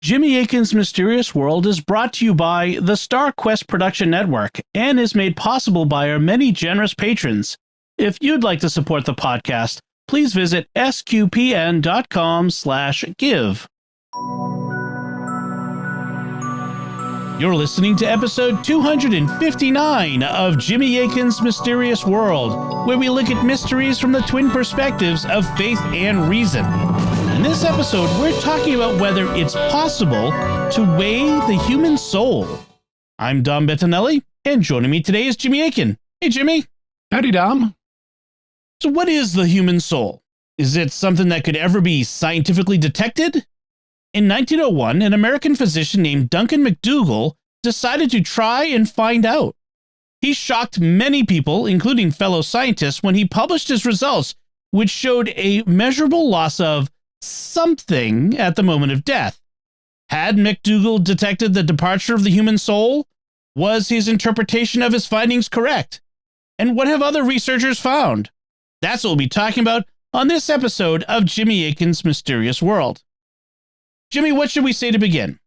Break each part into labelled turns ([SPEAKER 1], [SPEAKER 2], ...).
[SPEAKER 1] Jimmy Akin's Mysterious World is brought to you by the Star Quest Production Network and is made possible by our many generous patrons. If you'd like to support the podcast, please visit sqpn.com/give. You're listening to episode 259 of Jimmy Akin's Mysterious World, where we look at mysteries from the twin perspectives of faith and reason. In this episode, we're talking about whether it's possible to weigh the human soul. I'm Dom Bettinelli, and joining me today is Jimmy Akin. Hey, Jimmy.
[SPEAKER 2] Howdy, Dom.
[SPEAKER 1] So what is the human soul? Is it something that could ever be scientifically detected? In 1901, an American physician named Duncan McDougall decided to try and find out. He shocked many people, including fellow scientists, when he published his results, which showed a measurable loss of something at the moment of death. Had McDougall detected the departure of the human soul? Was his interpretation of his findings correct? And what have other researchers found? That's what we'll be talking about on this episode of Jimmy Akin's Mysterious World. Jimmy, what should we say to begin?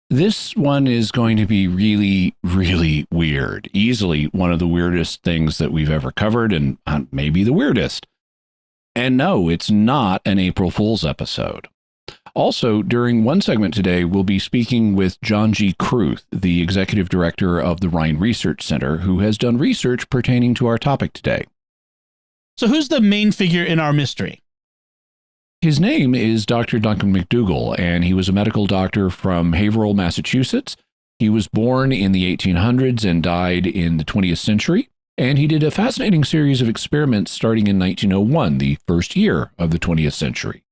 [SPEAKER 2] This one is going to be really, really weird. Easily one of the weirdest things that we've ever covered, and maybe the weirdest. And no, it's not an April Fool's episode. Also, during one segment today, we'll be speaking with John G. Kruth, the executive director of the Rhine Research Center, who has done research pertaining to our topic today.
[SPEAKER 1] So who's the main figure in our mystery?
[SPEAKER 2] His name is Dr. Duncan McDougall, and he was a medical doctor from Haverhill, Massachusetts. He was born in the 1800s and died in the 20th century. And he did a fascinating series of experiments starting in 1901, the first year of the 20th century.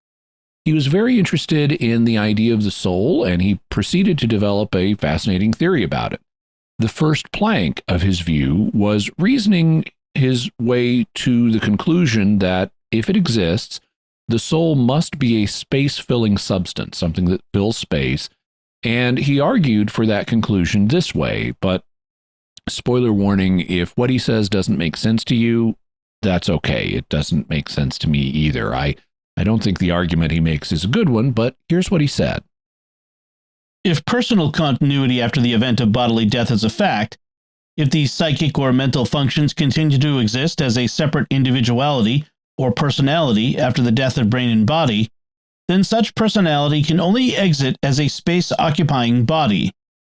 [SPEAKER 2] He was very interested in the idea of the soul, and he proceeded to develop a fascinating theory about it. The first plank of his view was reasoning his way to the conclusion that if it exists, the soul must be a space-filling substance, something that fills space, and he argued for that conclusion this way, but spoiler warning, if what he says doesn't make sense to you, that's okay. It doesn't make sense to me either. I don't think the argument he makes is a good one, but here's what he said.
[SPEAKER 1] If personal continuity after the event of bodily death is a fact, if the psychic or mental functions continue to exist as a separate individuality or personality after the death of brain and body, then such personality can only exit as a space-occupying body,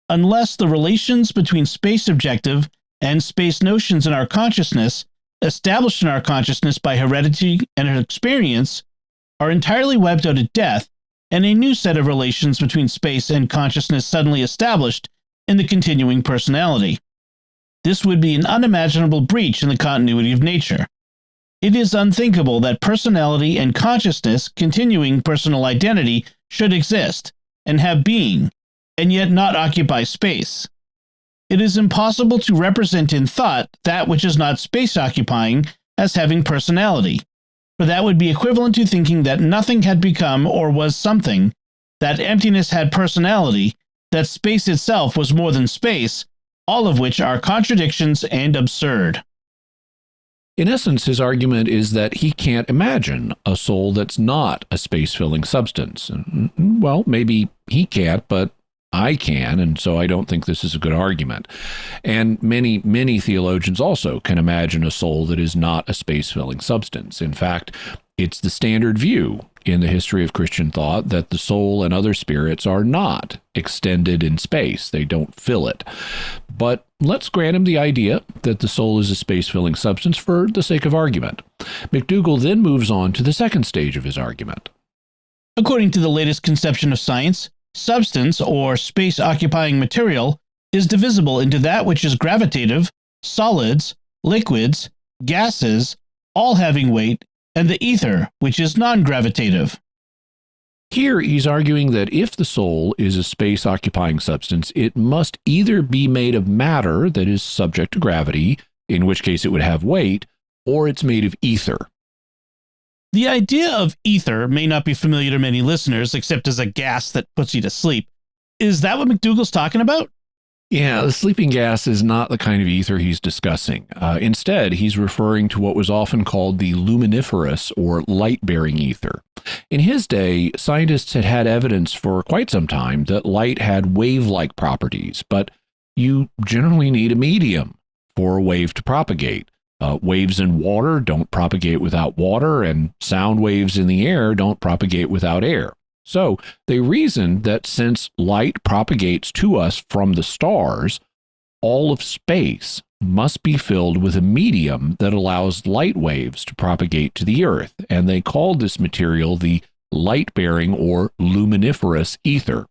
[SPEAKER 1] unless the relations between space objective and space notions in our consciousness, established in our consciousness by heredity and experience, are entirely wiped out at death, and a new set of relations between space and consciousness suddenly established in the continuing personality. This would be an unimaginable breach in the continuity of nature. It is unthinkable that personality and consciousness, continuing personal identity, should exist and have being, and yet not occupy space. It is impossible to represent in thought that which is not space-occupying as having personality, for that would be equivalent to thinking that nothing had become or was something, that emptiness had personality, that space itself was more than space, all of which are contradictions and absurd.
[SPEAKER 2] In essence, his argument is that he can't imagine a soul that's not a space-filling substance. Well, maybe he can't, but I can, and so I don't think this is a good argument. And many, many theologians also can imagine a soul that is not a space-filling substance. In fact, it's the standard view in the history of Christian thought that the soul and other spirits are not extended in space. They don't fill it. But let's grant him the idea that the soul is a space-filling substance for the sake of argument. McDougall then moves on to the second stage of his argument.
[SPEAKER 1] According to the latest conception of science, substance, or space-occupying material, is divisible into that which is gravitative, solids, liquids, gases, all having weight, and the ether, which is non-gravitative.
[SPEAKER 2] Here, he's arguing that if the soul is a space-occupying substance, it must either be made of matter that is subject to gravity, in which case it would have weight, or it's made of ether.
[SPEAKER 1] The idea of ether may not be familiar to many listeners, except as a gas that puts you to sleep. Is that what McDougall's talking about?
[SPEAKER 2] Yeah, the sleeping gas is not the kind of ether he's discussing. Instead, he's referring to what was often called the luminiferous or light-bearing ether. In his day, scientists had had evidence for quite some time that light had wave-like properties, but you generally need a medium for a wave to propagate. Waves in water don't propagate without water, and sound waves in the air don't propagate without air. So they reasoned that since light propagates to us from the stars, all of space must be filled with a medium that allows light waves to propagate to the Earth, and they called this material the light-bearing or luminiferous ether.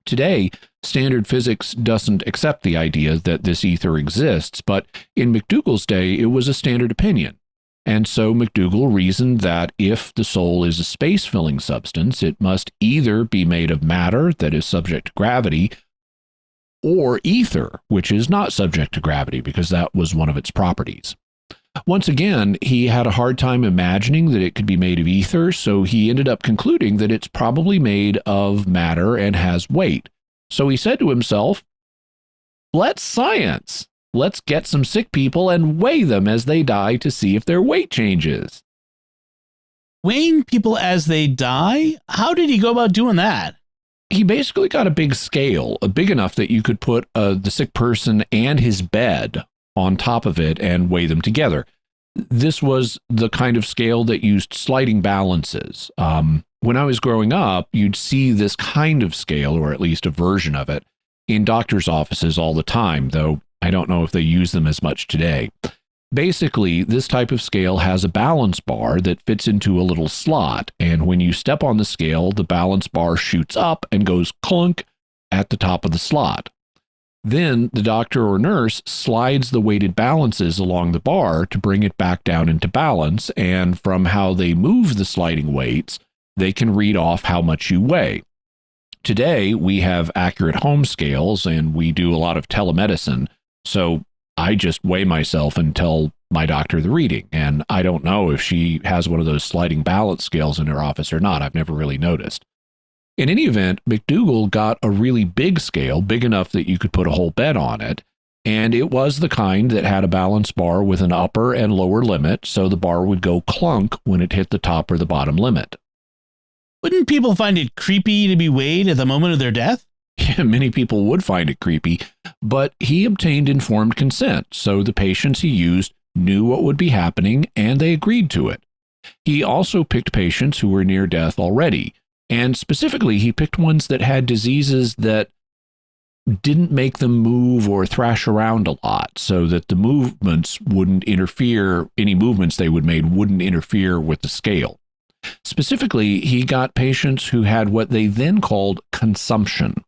[SPEAKER 2] Today, standard physics doesn't accept the idea that this ether exists, but in McDougall's day, it was a standard opinion. And so McDougall reasoned that if the soul is a space-filling substance, it must either be made of matter that is subject to gravity or ether, which is not subject to gravity because that was one of its properties. Once again, he had a hard time imagining that it could be made of ether, so he ended up concluding that it's probably made of matter and has weight. So he said to himself, let's science. Let's get some sick people and weigh them as they die to see if their weight changes.
[SPEAKER 1] Weighing people as they die? How did he go about doing that?
[SPEAKER 2] He basically got a big scale, big enough that you could put the sick person and his bed on top of it and weigh them together. This was the kind of scale that used sliding balances. When I was growing up, you'd see this kind of scale, or at least a version of it, in doctors' offices all the time, though I don't know if they use them as much today. Basically, this type of scale has a balance bar that fits into a little slot, and when you step on the scale, the balance bar shoots up and goes clunk at the top of the slot. Then the doctor or nurse slides the weighted balances along the bar to bring it back down into balance, and from how they move the sliding weights, they can read off how much you weigh. Today, we have accurate home scales, and we do a lot of telemedicine, so I just weigh myself and tell my doctor the reading, and I don't know if she has one of those sliding balance scales in her office or not. I've never really noticed. In any event, McDougall got a really big scale, big enough that you could put a whole bed on it, and it was the kind that had a balance bar with an upper and lower limit, so the bar would go clunk when it hit the top or the bottom limit.
[SPEAKER 1] Wouldn't people find it creepy to be weighed at the moment of their death?
[SPEAKER 2] Yeah, many people would find it creepy, but he obtained informed consent, so the patients he used knew what would be happening, and they agreed to it. He also picked patients who were near death already, and specifically, he picked ones that had diseases that didn't make them move or thrash around a lot, so that the movements wouldn't interfere, any movements they would make wouldn't interfere with the scale. Specifically, he got patients who had what they then called consumption.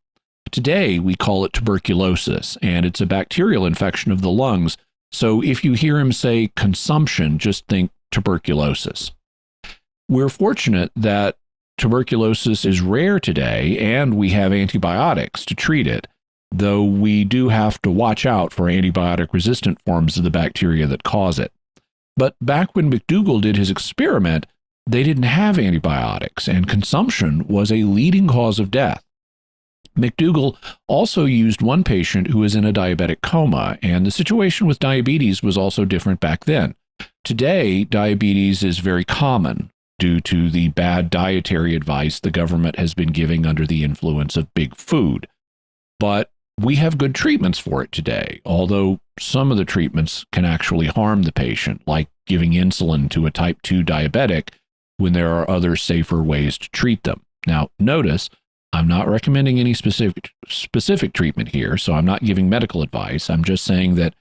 [SPEAKER 2] Today, we call it tuberculosis, and it's a bacterial infection of the lungs. So if you hear him say consumption, just think tuberculosis. We're fortunate that tuberculosis is rare today, and we have antibiotics to treat it, though we do have to watch out for antibiotic-resistant forms of the bacteria that cause it. But back when McDougall did his experiment, they didn't have antibiotics, and consumption was a leading cause of death. McDougall also used one patient who was in a diabetic coma, and the situation with diabetes was also different back then. Today, diabetes is very common due to the bad dietary advice the government has been giving under the influence of big food. But we have good treatments for it today, although some of the treatments can actually harm the patient, like giving insulin to a type 2 diabetic when there are other safer ways to treat them. Now, notice, I'm not recommending any specific treatment here, so I'm not giving medical advice. I'm just saying that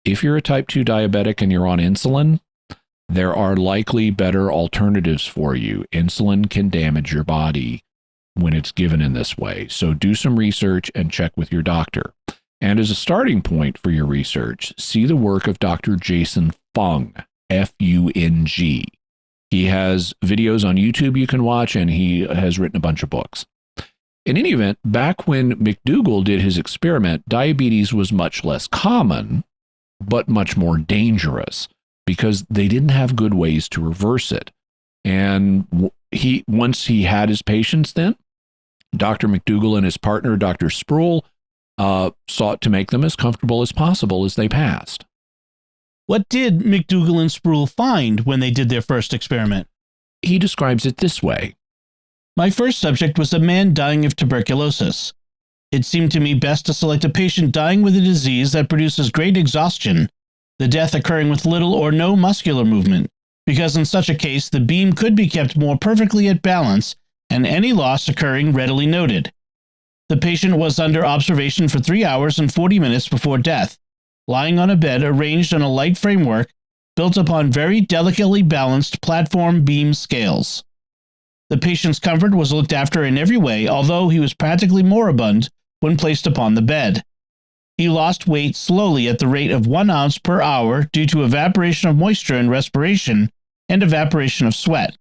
[SPEAKER 2] if you're a type 2 diabetic and you're on insulin, there are likely better alternatives for you. Insulin can damage your body when it's given in this way, so do some research and check with your doctor. And as a starting point for your research, see the work of Dr. Jason Fung, F-U-N-G. He has videos on YouTube you can watch, and he has written a bunch of books. In any event, back when McDougall did his experiment, diabetes was much less common, but much more dangerous because they didn't have good ways to reverse it. And once he had his patients then, Dr. McDougall and his partner, Dr. Sproul, sought to make them as comfortable as possible as they passed.
[SPEAKER 1] What did McDougall and Sproul find when they did their first experiment?
[SPEAKER 2] He describes it this way.
[SPEAKER 1] My first subject was a man dying of tuberculosis. It seemed to me best to select a patient dying with a disease that produces great exhaustion, the death occurring with little or no muscular movement, because in such a case the beam could be kept more perfectly at balance and any loss occurring readily noted. The patient was under observation for 3 hours and 40 minutes before death, lying on a bed arranged on a light framework built upon very delicately balanced platform beam scales. The patient's comfort was looked after in every way, although he was practically moribund when placed upon the bed. He lost weight slowly at the rate of 1 ounce per hour due to evaporation of moisture and respiration and evaporation of sweat.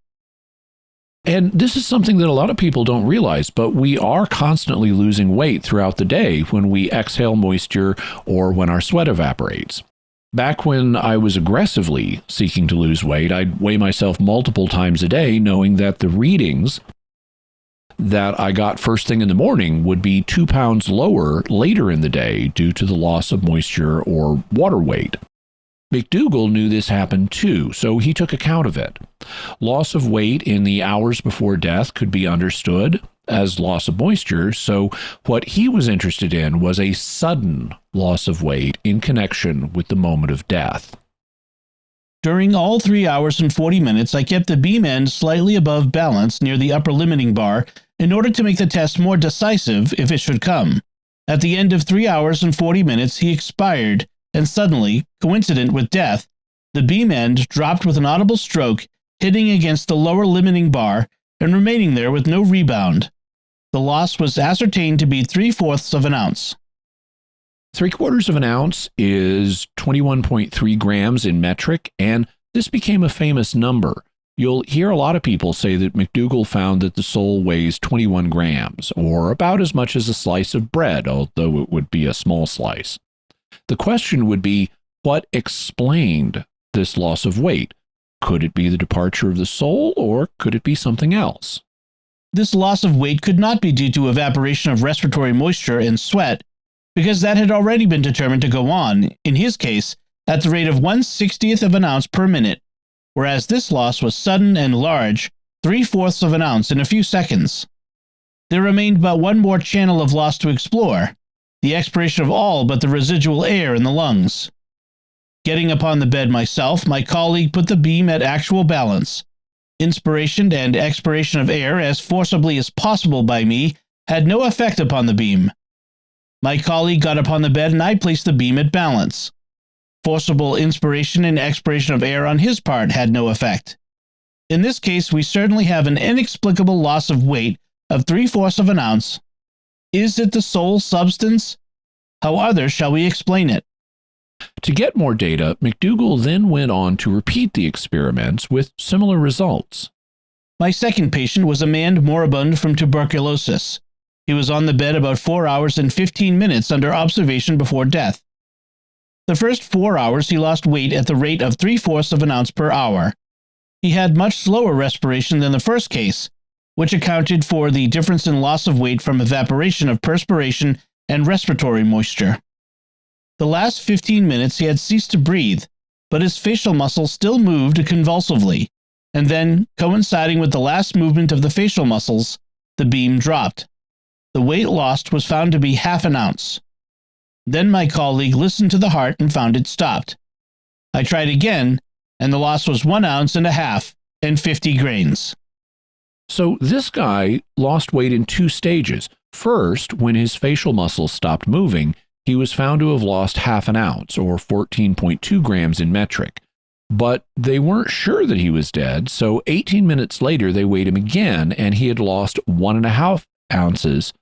[SPEAKER 2] And this is something that a lot of people don't realize, but we are constantly losing weight throughout the day when we exhale moisture or when our sweat evaporates. Back when I was aggressively seeking to lose weight, I'd weigh myself multiple times a day, knowing that the readings that I got first thing in the morning would be 2 pounds lower later in the day due to the loss of moisture or water weight. McDougall knew this happened too, so he took account of it. Loss of weight in the hours before death could be understood as loss of moisture, so what he was interested in was a sudden loss of weight in connection with the moment of death.
[SPEAKER 1] During all 3 hours and 40 minutes, I kept the beam end slightly above balance near the upper limiting bar in order to make the test more decisive if it should come. At the end of 3 hours and 40 minutes, he expired, and suddenly, coincident with death, the beam end dropped with an audible stroke, hitting against the lower limiting bar and remaining there with no rebound. The loss was ascertained to be 3/4 of an ounce.
[SPEAKER 2] 3/4 of an ounce is 21.3 grams in metric, and this became a famous number. You'll hear a lot of people say that McDougall found that the soul weighs 21 grams, or about as much as a slice of bread, although it would be a small slice. The question would be, what explained this loss of weight? Could it be the departure of the soul, or could it be something else?
[SPEAKER 1] This loss of weight could not be due to evaporation of respiratory moisture and sweat, because that had already been determined to go on, in his case, at the rate of 1/60th of an ounce per minute, whereas this loss was sudden and large, 3/4 of an ounce in a few seconds. There remained but one more channel of loss to explore, the expiration of all but the residual air in the lungs. Getting upon the bed myself, my colleague put the beam at actual balance. Inspiration and expiration of air as forcibly as possible by me had no effect upon the beam. My colleague got upon the bed and I placed the beam at balance. Forcible inspiration and expiration of air on his part had no effect. In this case, we certainly have an inexplicable loss of weight of 3/4 of an ounce. Is it the soul substance? How other shall we explain it?
[SPEAKER 2] To get more data, McDougall then went on to repeat the experiments with similar results.
[SPEAKER 1] My second patient was a man moribund from tuberculosis. He was on the bed about 4 hours and 15 minutes under observation before death. The first 4 hours he lost weight at the rate of 3/4 of an ounce per hour. He had much slower respiration than the first case, which accounted for the difference in loss of weight from evaporation of perspiration and respiratory moisture. The last 15 minutes he had ceased to breathe, but his facial muscles still moved convulsively, and then, coinciding with the last movement of the facial muscles, the beam dropped. The weight lost was found to be 1/2 an ounce. Then my colleague listened to the heart and found it stopped. I tried again, and the loss was 1 ounce and a half and 50 grains.
[SPEAKER 2] So this guy lost weight in 2 stages. First, when his facial muscles stopped moving, he was found to have lost 1/2 an ounce, or 14.2 grams in metric. But they weren't sure that he was dead, so 18 minutes later they weighed him again, and he had lost 1.5 ounces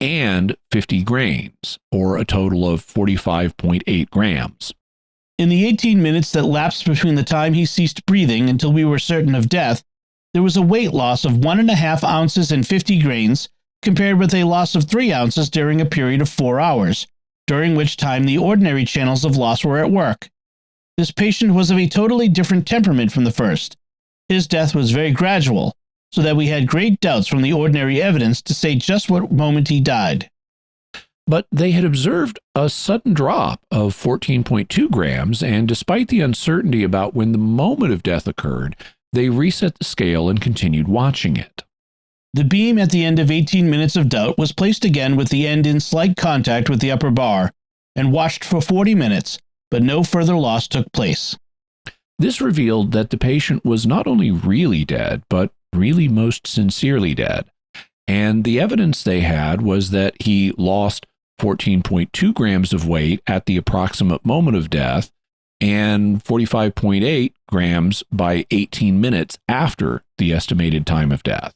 [SPEAKER 2] and 50 grains, or a total of 45.8 grams.
[SPEAKER 1] In the 18 minutes that lapsed between the time he ceased breathing until we were certain of death, there was a weight loss of 1.5 ounces and 50 grains, compared with a loss of 3 ounces during a period of 4 hours, during which time the ordinary channels of loss were at work. This patient was of a totally different temperament from the first. His death was very gradual, so that we had great doubts from the ordinary evidence to say just what moment he died.
[SPEAKER 2] But they had observed a sudden drop of 14.2 grams, and despite the uncertainty about when the moment of death occurred, they reset the scale and continued watching it.
[SPEAKER 1] The beam at the end of 18 minutes of doubt was placed again with the end in slight contact with the upper bar and watched for 40 minutes, but no further loss took place.
[SPEAKER 2] This revealed that the patient was not only really dead, but really most sincerely dead. And the evidence they had was that he lost 14.2 grams of weight at the approximate moment of death and 45.8 grams by 18 minutes after the estimated time of death.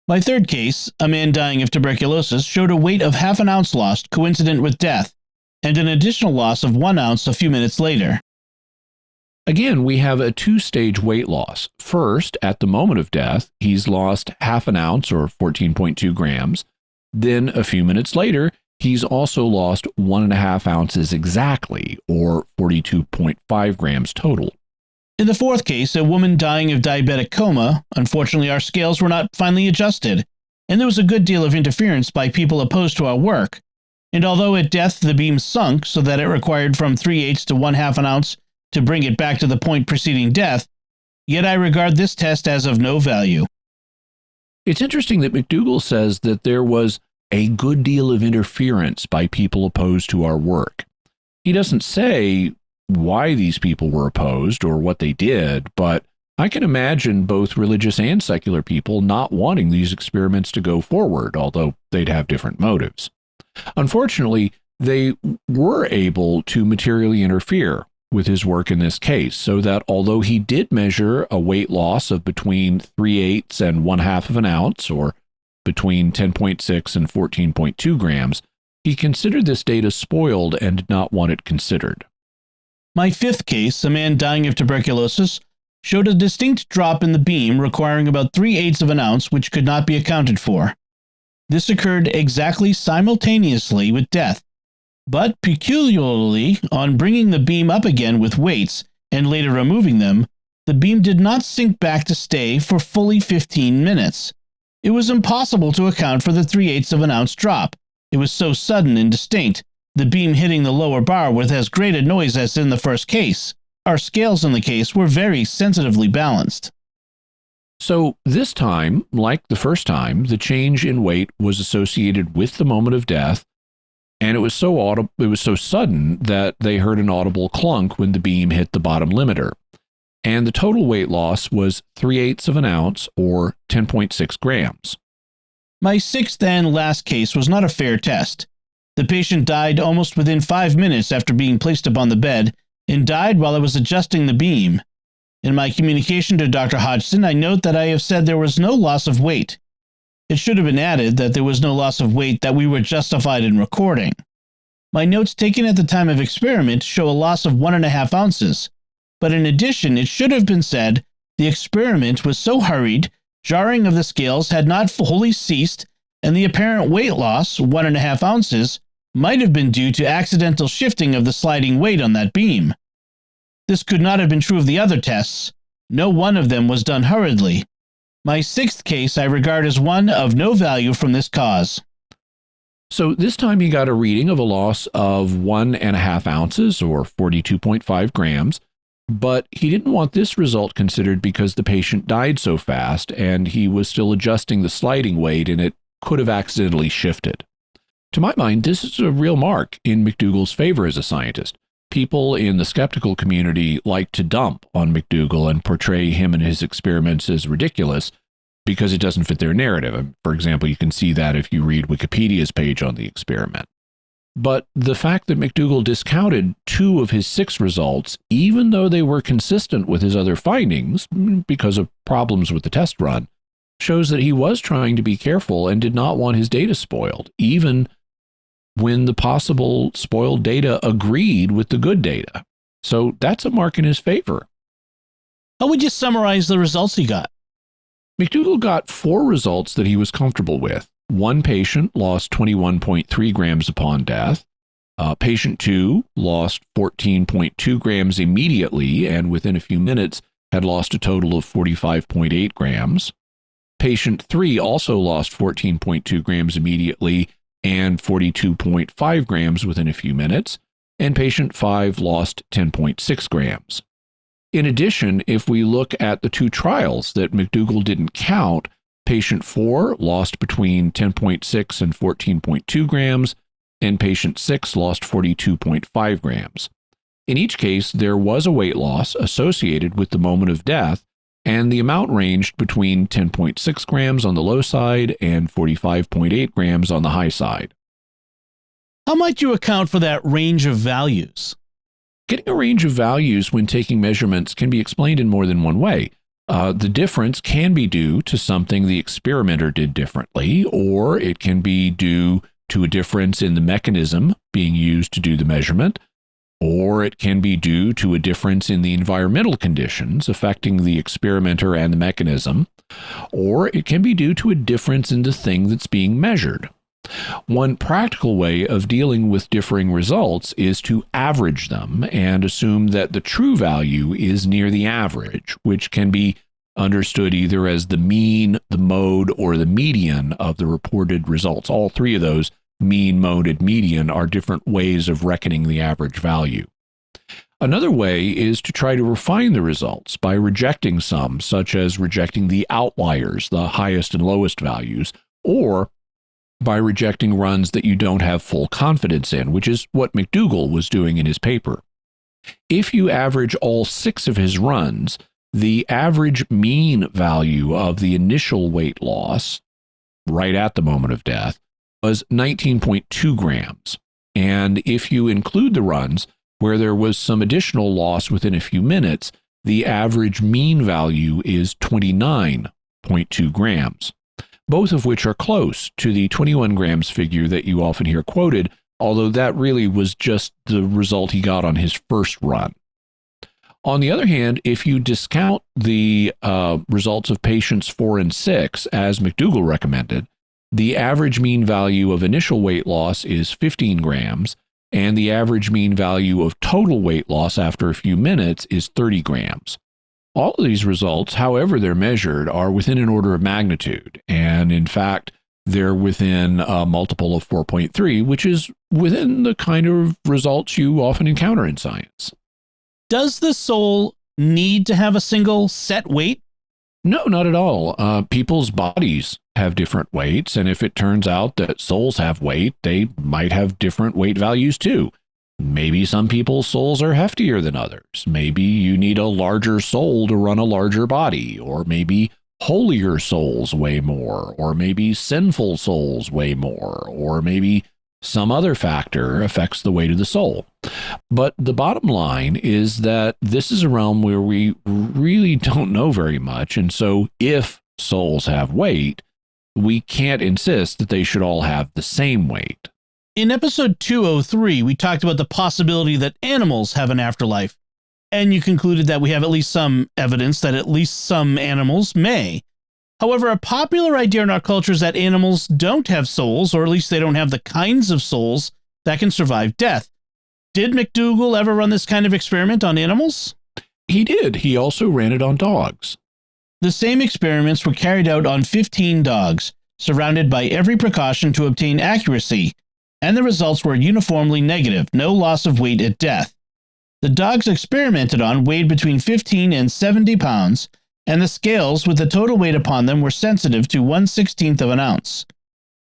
[SPEAKER 1] My third case, a man dying of tuberculosis, showed a weight of half an ounce lost coincident with death, and an additional loss of 1 ounce a few minutes later.
[SPEAKER 2] Again, we have a two-stage weight loss. First, at the moment of death, he's lost half an ounce or 14.2 grams. Then, a few minutes later, he's also lost 1.5 ounces exactly, or 42.5 grams total.
[SPEAKER 1] In the fourth case, a woman dying of diabetic coma, unfortunately our scales were not finely adjusted, and there was a good deal of interference by people opposed to our work. And although at death the beam sunk so that it required from 3/8 to 1/2 an ounce to bring it back to the point preceding death, yet I regard this test as of no value.
[SPEAKER 2] It's interesting that McDougall says that there was a good deal of interference by people opposed to our work. He doesn't say why these people were opposed or what they did, but I can imagine both religious and secular people not wanting these experiments to go forward, although they'd have different motives. Unfortunately, they were able to materially interfere with his work in this case, so that although he did measure a weight loss of between 3/8 and 1/2 of an ounce, or between 10.6 and 14.2 grams, he considered this data spoiled and did not want it considered.
[SPEAKER 1] My fifth case, a man dying of tuberculosis, showed a distinct drop in the beam requiring about 3/8 of an ounce, which could not be accounted for. This occurred exactly simultaneously with death, but peculiarly, on bringing the beam up again with weights and later removing them, the beam did not sink back to stay for fully 15 minutes. It was impossible to account for the 3/8 of an ounce drop. It was so sudden and distinct, the beam hitting the lower bar with as great a noise as in the first case. Our scales in the case were very sensitively balanced.
[SPEAKER 2] So this time, like the first time, the change in weight was associated with the moment of death, and it was so sudden that they heard an audible clunk when the beam hit the bottom limiter. And the total weight loss was 3/8 of an ounce, or 10.6 grams.
[SPEAKER 1] My sixth and last case was not a fair test. The patient died almost within 5 minutes after being placed upon the bed, and died while I was adjusting the beam. In my communication to Dr. Hodgson, I note that I have said there was no loss of weight. It should have been added that there was no loss of weight that we were justified in recording. My notes taken at the time of experiment show a loss of 1.5 ounces, but in addition, it should have been said the experiment was so hurried, jarring of the scales had not wholly ceased, and the apparent weight loss, 1.5 ounces, might have been due to accidental shifting of the sliding weight on that beam. This could not have been true of the other tests. No one of them was done hurriedly. My sixth case I regard as one of no value from this cause.
[SPEAKER 2] So this time he got a reading of a loss of 1.5 ounces, or 42.5 grams, but he didn't want this result considered because the patient died so fast and he was still adjusting the sliding weight and it could have accidentally shifted. To my mind, this is a real mark in McDougall's favor as a scientist. People in the skeptical community like to dump on McDougall and portray him and his experiments as ridiculous because it doesn't fit their narrative. For example, you can see that if you read Wikipedia's page on the experiment. But the fact that McDougall discounted 2 of his 6 results, even though they were consistent with his other findings because of problems with the test run, shows that he was trying to be careful and did not want his data spoiled, even when the possible spoiled data agreed with the good data. So that's a mark in his favor.
[SPEAKER 1] How would you summarize the results he got?
[SPEAKER 2] McDougall got 4 results that he was comfortable with. One patient lost 21.3 grams upon death. Patient 2 lost 14.2 grams immediately and within a few minutes had lost a total of 45.8 grams. Patient 3 also lost 14.2 grams immediately and 42.5 grams within a few minutes, and patient 5 lost 10.6 grams. In addition, if we look at the two trials that McDougall didn't count, patient 4 lost between 10.6 and 14.2 grams, and patient 6 lost 42.5 grams. In each case, there was a weight loss associated with the moment of death, and the amount ranged between 10.6 grams on the low side and 45.8 grams on the high side.
[SPEAKER 1] How might you account for that range of values?
[SPEAKER 2] Getting a range of values when taking measurements can be explained in more than one way. The difference can be due to something the experimenter did differently, or it can be due to a difference in the mechanism being used to do the measurement, or it can be due to a difference in the environmental conditions affecting the experimenter and the mechanism, or it can be due to a difference in the thing that's being measured. One practical way of dealing with differing results is to average them and assume that the true value is near the average, which can be understood either as the mean, the mode, or the median of the reported results. All three of those, mean, mode, and median, are different ways of reckoning the average value. Another way is to try to refine the results by rejecting some, such as rejecting the outliers, the highest and lowest values, or by rejecting runs that you don't have full confidence in, which is what McDougall was doing in his paper. If you average all 6 of his runs, the average mean value of the initial weight loss, right at the moment of death, was 19.2 grams. And if you include the runs where there was some additional loss within a few minutes, the average mean value is 29.2 grams, both of which are close to the 21 grams figure that you often hear quoted, although that really was just the result he got on his first run. On the other hand, if you discount the results of patients 4 and 6, as McDougall recommended, the average mean value of initial weight loss is 15 grams, and the average mean value of total weight loss after a few minutes is 30 grams. All of these results, however they're measured, are within an order of magnitude, and in fact, they're within a multiple of 4.3, which is within the kind of results you often encounter in science.
[SPEAKER 1] Does the soul need to have a single set weight?
[SPEAKER 2] No, not at all. People's bodies have different weights, and if it turns out that souls have weight, they might have different weight values too. Maybe some people's souls are heftier than others. Maybe you need a larger soul to run a larger body, or maybe holier souls weigh more, or maybe sinful souls weigh more, or maybe some other factor affects the weight of the soul. But the bottom line is that this is a realm where we really don't know very much, and so if souls have weight, we can't insist that they should all have the same weight.
[SPEAKER 1] In episode 203, we talked about the possibility that animals have an afterlife, and you concluded that we have at least some evidence that at least some animals may. However, a popular idea in our culture is that animals don't have souls, or at least they don't have the kinds of souls that can survive death. Did McDougall ever run this kind of experiment on animals?
[SPEAKER 2] He did. He also ran it on dogs.
[SPEAKER 1] The same experiments were carried out on 15 dogs, surrounded by every precaution to obtain accuracy, and the results were uniformly negative, no loss of weight at death. The dogs experimented on weighed between 15 and 70 pounds, and the scales with the total weight upon them were sensitive to 1/16 of an ounce.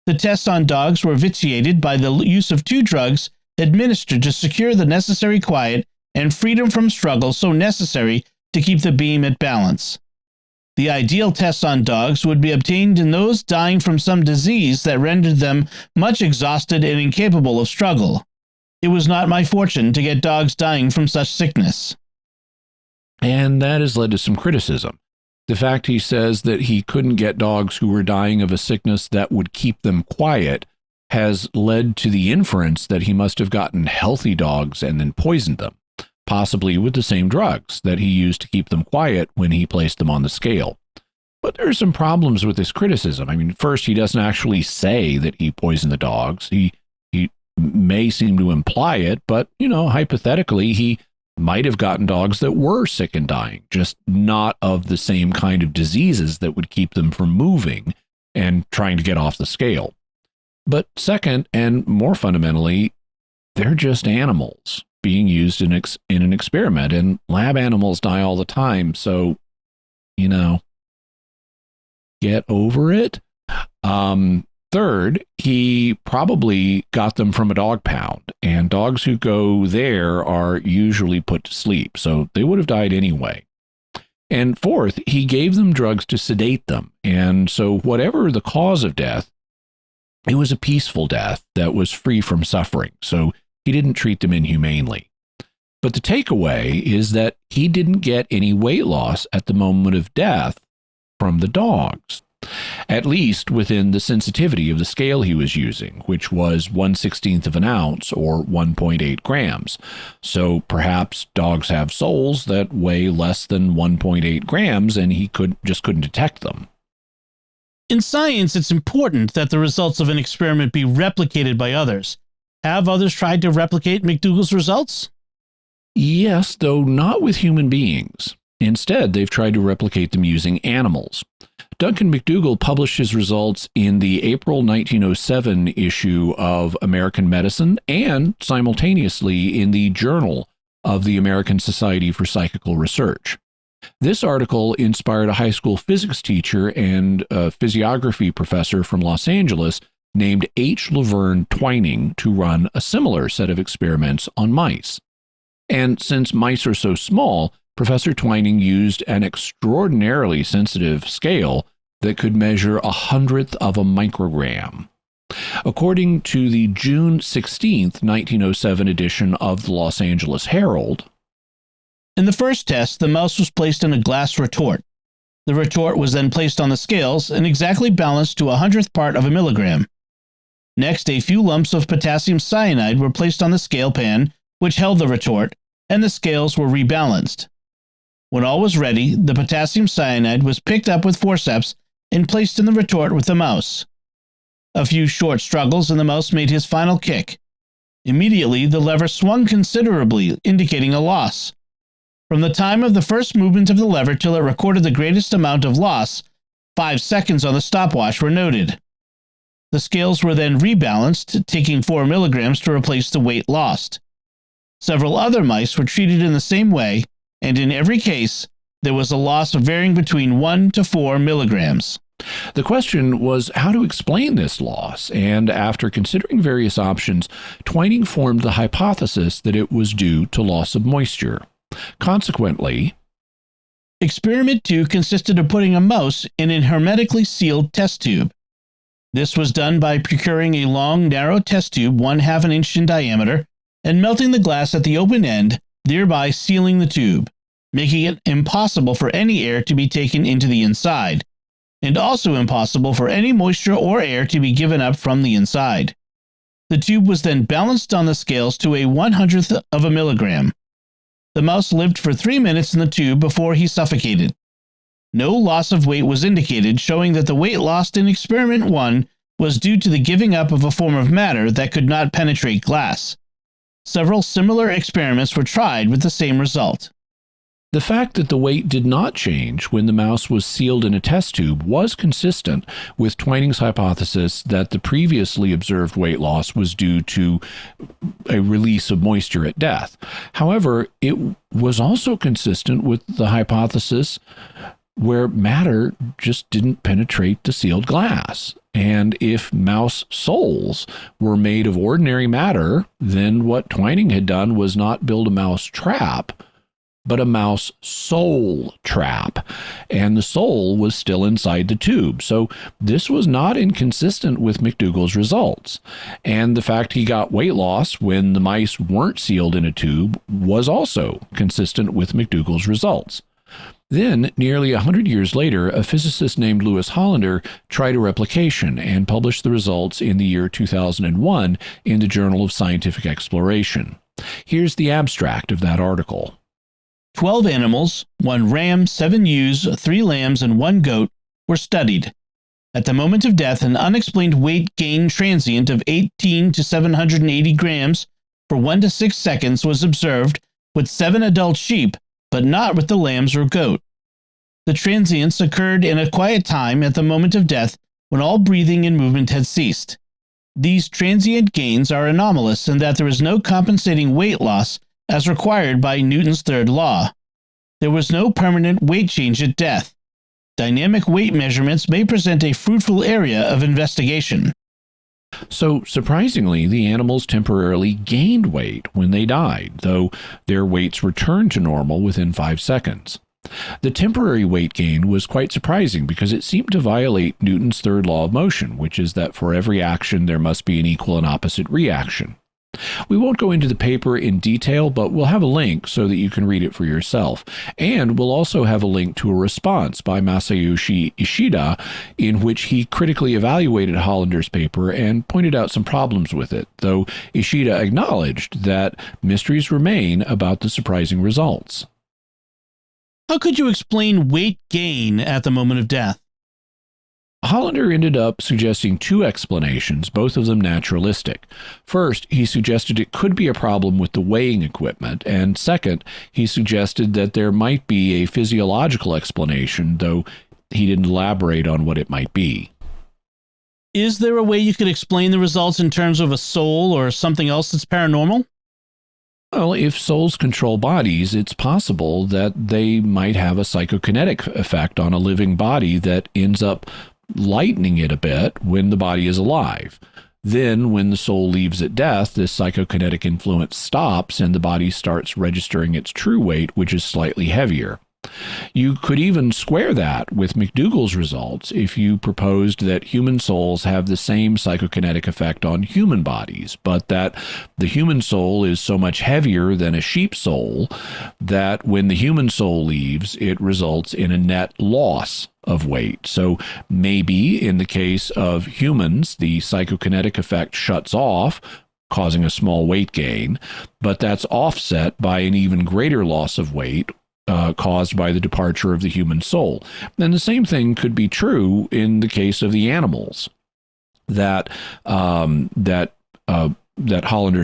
[SPEAKER 1] The tests on dogs were vitiated by the use of 2 drugs administered to secure the necessary quiet and freedom from struggle so necessary to keep the beam at balance. The ideal tests on dogs would be obtained in those dying from some disease that rendered them much exhausted and incapable of struggle. It was not my fortune to get dogs dying from such sickness.
[SPEAKER 2] And that has led to some criticism. The fact he says that he couldn't get dogs who were dying of a sickness that would keep them quiet has led to the inference that he must have gotten healthy dogs and then poisoned them, possibly with the same drugs that he used to keep them quiet when he placed them on the scale. But there are some problems with this criticism. I mean, first, he doesn't actually say that he poisoned the dogs. He may seem to imply it, but, hypothetically, he might have gotten dogs that were sick and dying, just not of the same kind of diseases that would keep them from moving and trying to get off the scale. But second, and more fundamentally, they're just animals being used in an experiment, and lab animals die all the time. So, get over it. Third, he probably got them from a dog pound, and dogs who go there are usually put to sleep, so they would have died anyway. And fourth, he gave them drugs to sedate them, and so whatever the cause of death, it was a peaceful death that was free from suffering, so he didn't treat them inhumanely. But the takeaway is that he didn't get any weight loss at the moment of death from the dogs, at least within the sensitivity of the scale he was using, which was 1/16 of an ounce or 1.8 grams. So perhaps dogs have souls that weigh less than 1.8 grams, and he just couldn't detect them.
[SPEAKER 1] In science, it's important that the results of an experiment be replicated by others. Have others tried to replicate McDougall's results?
[SPEAKER 2] Yes, though not with human beings. Instead, they've tried to replicate them using animals. Duncan McDougall published his results in the April 1907 issue of American Medicine and simultaneously in the Journal of the American Society for Psychical Research. This article inspired a high school physics teacher and a physiography professor from Los Angeles named H. Laverne Twining to run a similar set of experiments on mice. And since mice are so small, Professor Twining used an extraordinarily sensitive scale that could measure 1/100th of a microgram. According to the June 16th, 1907 edition of the Los Angeles Herald,
[SPEAKER 1] in the first test, the mouse was placed in a glass retort. The retort was then placed on the scales and exactly balanced to 1/100th part of a milligram. Next, a few lumps of potassium cyanide were placed on the scale pan, which held the retort, and the scales were rebalanced. When all was ready, the potassium cyanide was picked up with forceps and placed in the retort with the mouse. A few short struggles and the mouse made his final kick. Immediately, the lever swung considerably, indicating a loss. From the time of the first movement of the lever till it recorded the greatest amount of loss, 5 seconds on the stopwatch were noted. The scales were then rebalanced, taking 4 milligrams to replace the weight lost. Several other mice were treated in the same way, and in every case, there was a loss varying between 1 to 4 milligrams.
[SPEAKER 2] The question was how to explain this loss, and after considering various options, Twining formed the hypothesis that it was due to loss of moisture. Consequently,
[SPEAKER 1] Experiment 2 consisted of putting a mouse in a hermetically sealed test tube. This was done by procuring a long, narrow test tube 1/2 inch in diameter and melting the glass at the open end, thereby sealing the tube, making it impossible for any air to be taken into the inside, and also impossible for any moisture or air to be given up from the inside. The tube was then balanced on the scales to a 1/100th of a milligram. The mouse lived for 3 minutes in the tube before he suffocated. No loss of weight was indicated, showing that the weight lost in experiment 1 was due to the giving up of a form of matter that could not penetrate glass. Several similar experiments were tried with the same result.
[SPEAKER 2] the fact that the weight did not change when the mouse was sealed in a test tube was consistent with Twining's hypothesis that the previously observed weight loss was due to a release of moisture at death. However, it was also consistent with the hypothesis where matter just didn't penetrate the sealed glass. And if mouse souls were made of ordinary matter, then what Twining had done was not build a mouse trap, but a mouse soul trap. And the soul was still inside the tube. So this was not inconsistent with McDougall's results. And the fact he got weight loss when the mice weren't sealed in a tube was also consistent with McDougall's results. Then, nearly 100 years later, a physicist named Louis Hollander tried a replication and published the results in the year 2001 in the Journal of Scientific Exploration. Here's the abstract of that article.
[SPEAKER 1] 12 animals, 1 ram, 7 ewes, 3 lambs, and 1 goat were studied. At the moment of death, an unexplained weight gain transient of 18 to 780 grams for 1 to 6 seconds was observed with 7 adult sheep, but not with the lambs or goat. The transients occurred in a quiet time at the moment of death when all breathing and movement had ceased. These transient gains are anomalous in that there is no compensating weight loss as required by Newton's third law. There was no permanent weight change at death. Dynamic weight measurements may present a fruitful area of investigation.
[SPEAKER 2] So, surprisingly, the animals temporarily gained weight when they died, though their weights returned to normal within 5 seconds. The temporary weight gain was quite surprising because it seemed to violate Newton's third law of motion, which is that for every action there must be an equal and opposite reaction. We won't go into the paper in detail, but we'll have a link so that you can read it for yourself. And we'll also have a link to a response by Masayoshi Ishida in which he critically evaluated Hollander's paper and pointed out some problems with it, though Ishida acknowledged that mysteries remain about the surprising results.
[SPEAKER 1] How could you explain weight gain at the moment of death?
[SPEAKER 2] Hollander ended up suggesting 2 explanations, both of them naturalistic. First, he suggested it could be a problem with the weighing equipment, and second, he suggested that there might be a physiological explanation, though he didn't elaborate on what it might be.
[SPEAKER 1] Is there a way you could explain the results in terms of a soul or something else that's paranormal?
[SPEAKER 2] Well, if souls control bodies, it's possible that they might have a psychokinetic effect on a living body that ends up lightening it a bit when the body is alive. Then, when the soul leaves at death, this psychokinetic influence stops and the body starts registering its true weight, which is slightly heavier. You could even square that with McDougall's results if you proposed that human souls have the same psychokinetic effect on human bodies, but that the human soul is so much heavier than a sheep soul that when the human soul leaves, it results in a net loss of weight. So maybe in the case of humans, the psychokinetic effect shuts off, causing a small weight gain, but that's offset by an even greater loss of weight caused by the departure of the human soul. And the same thing could be true in the case of the animals that Hollander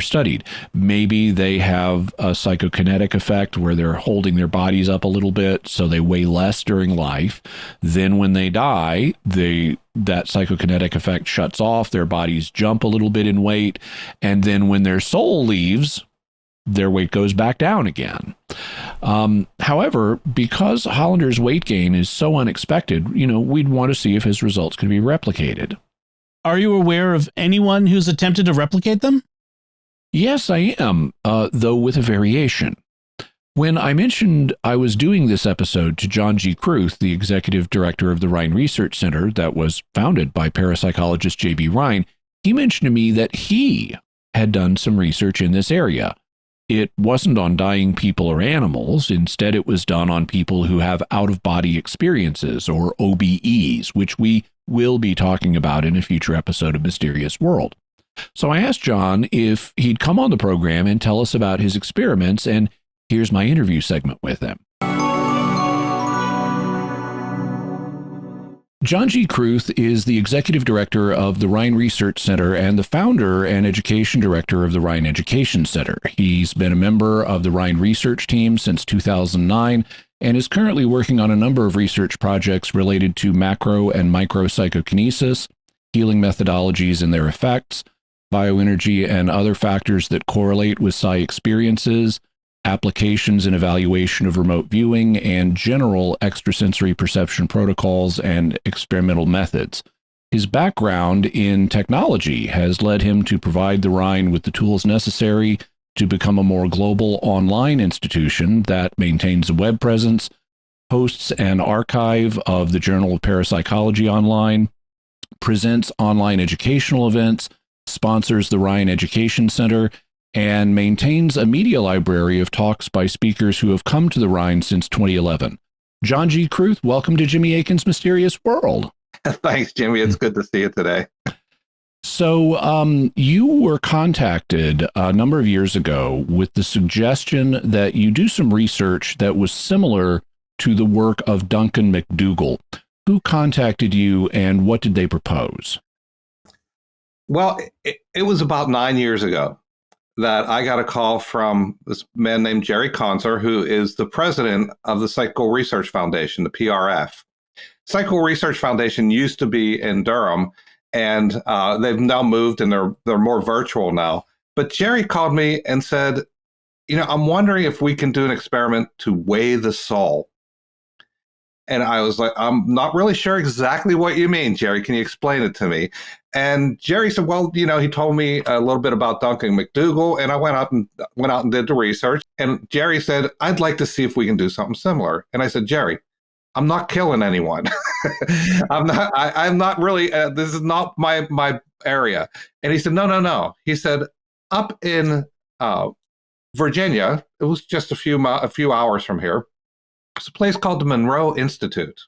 [SPEAKER 2] studied. Maybe they have a psychokinetic effect where they're holding their bodies up a little bit so they weigh less during life. Then when they die, that psychokinetic effect shuts off, their bodies jump a little bit in weight, and then when their soul leaves, their weight goes back down again. However, because Hollander's weight gain is so unexpected, we'd want to see if his results could be replicated.
[SPEAKER 1] Are you aware of anyone who's attempted to replicate them?
[SPEAKER 2] Yes, I am, though with a variation. When I mentioned I was doing this episode to John G. Kruth, the executive director of the Rhine Research Center that was founded by parapsychologist J.B. Rhine, he mentioned to me that he had done some research in this area. It wasn't on dying people or animals. Instead, it was done on people who have out-of-body experiences, or OBEs, which we will be talking about in a future episode of Mysterious World. So I asked John if he'd come on the program and tell us about his experiments, and here's my interview segment with him. John G. Kruth is the executive director of the Rhine Research Center and the founder and education director of the Rhine Education Center. He's been a member of the Rhine Research Team since 2009 and is currently working on a number of research projects related to macro and micro psychokinesis, healing methodologies and their effects, bioenergy and other factors that correlate with psi experiences, applications and evaluation of remote viewing, and general extrasensory perception protocols and experimental methods. His background in technology has led him to provide the Rhine with the tools necessary to become a more global online institution that maintains a web presence, hosts an archive of the Journal of Parapsychology online, presents online educational events, sponsors the Rhine Education Center, and maintains a media library of talks by speakers who have come to the Rhine since 2011. John G. Kruth, welcome to Jimmy Akin's Mysterious World.
[SPEAKER 3] Thanks, Jimmy. It's good to see you today.
[SPEAKER 2] So you were contacted a number of years ago with the suggestion that you do some research that was similar to the work of Duncan McDougall. Who contacted you and what did they propose?
[SPEAKER 3] Well, it was about 9 years ago that I got a call from this man named Jerry Conser, who is the president of the Psychical Research Foundation, the PRF. Psychical Research Foundation used to be in Durham, and they've now moved and they're more virtual now. But Jerry called me and said, I'm wondering if we can do an experiment to weigh the soul. And I was like, I'm not really sure exactly what you mean, Jerry. Can you explain it to me? And Jerry said, well, he told me a little bit about Duncan McDougall, and I went out and did the research. And Jerry said, I'd like to see if we can do something similar. And I said, Jerry, I'm not killing anyone. I'm not really. This is not my area. And he said, no. He said, up in Virginia, it was just a few hours from here. It's a place called the Monroe Institute.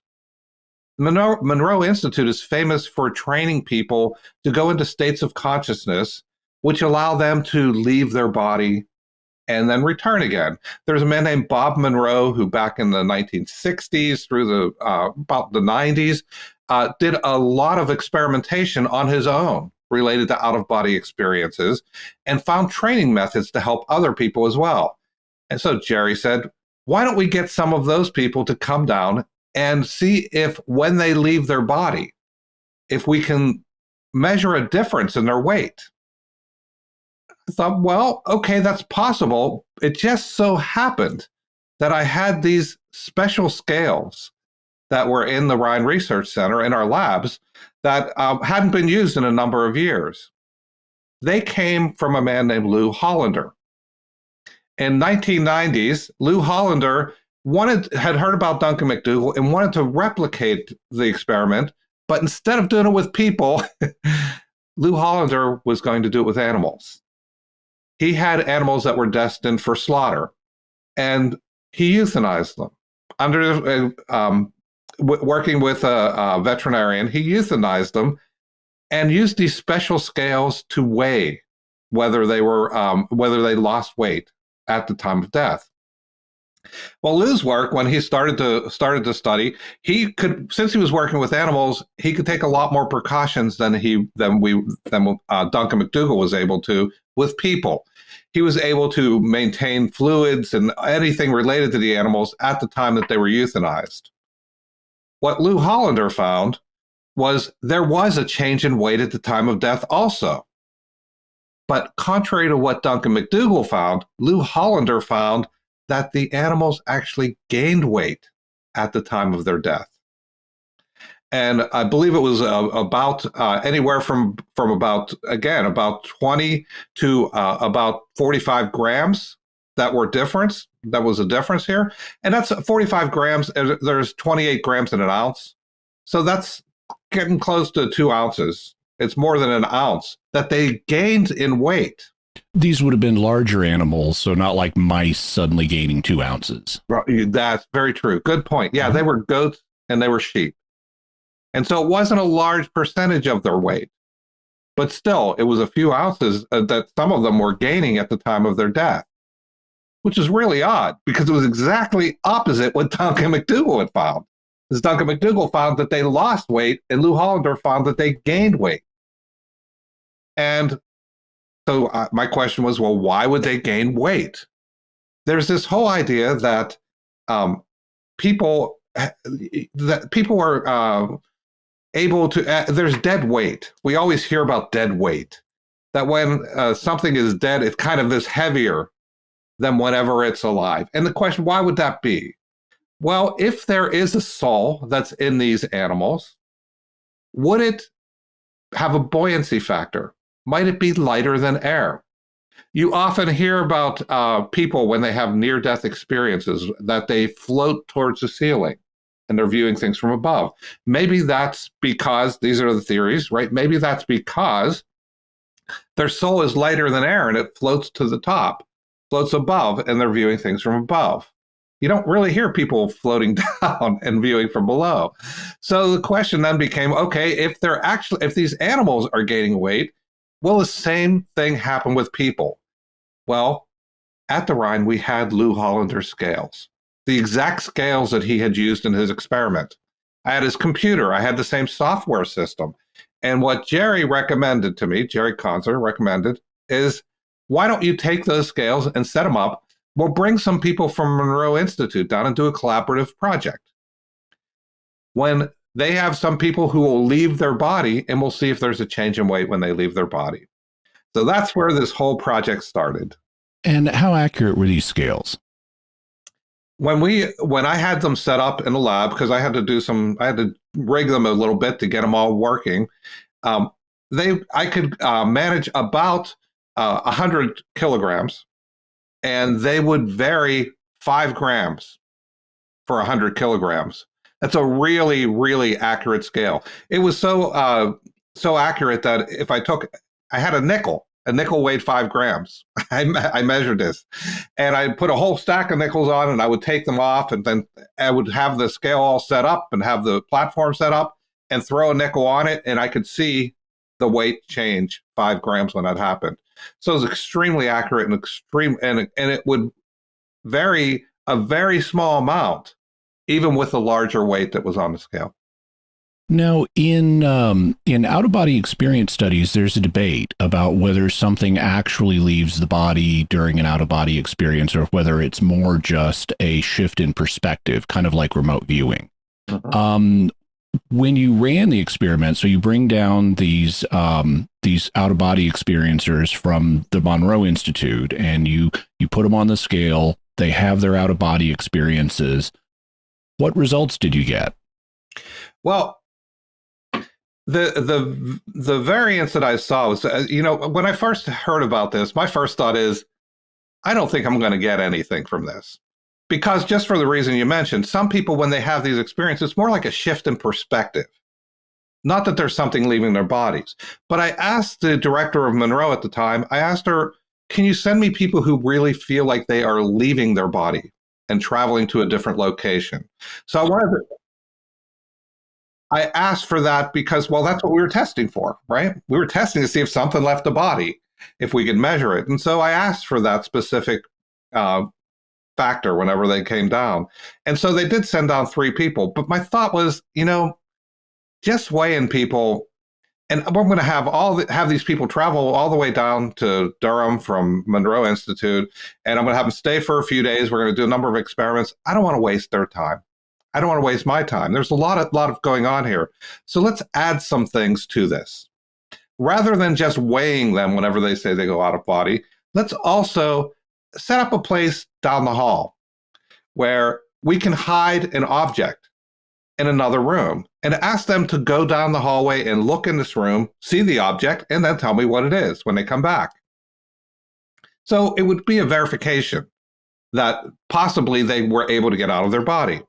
[SPEAKER 3] The Monroe Institute is famous for training people to go into states of consciousness, which allow them to leave their body and then return again. There's a man named Bob Monroe who back in the 1960s through about the 90s did a lot of experimentation on his own related to out-of-body experiences and found training methods to help other people as well. And so Jerry said, why don't we get some of those people to come down and see if when they leave their body, if we can measure a difference in their weight? I thought, well, okay, that's possible. It just so happened that I had these special scales that were in the Rhine Research Center in our labs that hadn't been used in a number of years. They came from a man named Lou Hollander. In 1990s, Lou Hollander had heard about Duncan McDougall and wanted to replicate the experiment, but instead of doing it with people, Lou Hollander was going to do it with animals. He had animals that were destined for slaughter, and he euthanized them. Working with a veterinarian, he euthanized them and used these special scales to weigh whether they lost weight at the time of death. Well, Lou's work, when he started to study, he could, since he was working with animals, he could take a lot more precautions than Duncan McDougall was able to with people. He was able to maintain fluids and anything related to the animals at the time that they were euthanized. What Lou Hollander found was there was a change in weight at the time of death also. But contrary to what Duncan McDougall found, Lou Hollander found that the animals actually gained weight at the time of their death. And I believe it was about anywhere from about 20 to about 45 grams that was a difference here. And that's 45 grams. There's 28 grams in an ounce. So that's getting close to 2 ounces. It's more than an ounce that they gained in weight.
[SPEAKER 2] These would have been larger animals, so not like mice suddenly gaining 2 ounces.
[SPEAKER 3] That's very true. Good point. Yeah, they were goats and they were sheep. And so it wasn't a large percentage of their weight. But still, it was a few ounces that some of them were gaining at the time of their death, which is really odd because it was exactly opposite what Duncan McDougall had found. Because Duncan McDougall found that they lost weight and Lou Hollander found that they gained weight. And so my question was, well, why would they gain weight? There's this whole idea that people are able to, there's dead weight. We always hear about dead weight, that when something is dead, it kind of is heavier than whenever it's alive. And the question, why would that be? Well, if there is a soul that's in these animals, would it have a buoyancy factor? Might it be lighter than air? You often hear about people when they have near-death experiences that they float towards the ceiling and they're viewing things from above. Maybe that's because, these are the theories, right? Maybe that's because their soul is lighter than air and it floats to the top, floats above, and they're viewing things from above. You don't really hear people floating down and viewing from below. So the question then became, okay, if these animals are gaining weight, will the same thing happen with people? Well, at the Rhine, we had Lou Hollander's scales, the exact scales that he had used in his experiment. I had his computer. I had the same software system. And what Jerry recommended to me, Jerry Conser recommended, is why don't you take those scales and set them up? We'll bring some people from Monroe Institute down and do a collaborative project. When They have some people who will leave their body, and we'll see if there's a change in weight when they leave their body. So that's where this whole project started.
[SPEAKER 2] And how accurate were these scales?
[SPEAKER 3] When I had them set up in the lab, because I had to rig them a little bit to get them all working. I could manage about 100 kilograms, and they would vary 5 grams for 100 kilograms. That's a really, really accurate scale. It was so accurate that if I had a nickel weighed 5 grams. I measured this, and I put a whole stack of nickels on, and I would take them off, and then I would have the scale all set up and have the platform set up and throw a nickel on it, and I could see the weight change 5 grams when that happened. So it was extremely accurate and it would vary a very small amount, even with the larger weight that was on the scale.
[SPEAKER 2] Now, in out-of-body experience studies, there's a debate about whether something actually leaves the body during an out-of-body experience or whether it's more just a shift in perspective, kind of like remote viewing.
[SPEAKER 3] Mm-hmm.
[SPEAKER 2] When you ran the experiment, so you bring down these out-of-body experiencers from the Monroe Institute, and you put them on the scale. They have their out-of-body experiences. What results did you get?
[SPEAKER 3] Well, the variance that I saw was, when I first heard about this, my first thought is, I don't think I'm going to get anything from this. Because just for the reason you mentioned, some people, when they have these experiences, it's more like a shift in perspective. Not that there's something leaving their bodies. But I asked the director of Monroe at the time, I asked her, can you send me people who really feel like they are leaving their body and traveling to a different location? So I asked for that because, well, that's what we were testing for, right? We were testing to see if something left the body, if we could measure it. And so I asked for that specific factor whenever they came down. And so they did send down 3 people. But my thought was, just weighing people, and we're going to have these people travel all the way down to Durham from Monroe Institute, and I'm going to have them stay for a few days. We're going to do a number of experiments. I don't want to waste their time. I don't want to waste my time. There's a lot of going on here. So let's add some things to this. Rather than just weighing them whenever they say they go out of body, let's also set up a place down the hall where we can hide an object in another room and ask them to go down the hallway and look in this room, see the object, and then tell me what it is when they come back. So it would be a verification that possibly they were able to get out of their body.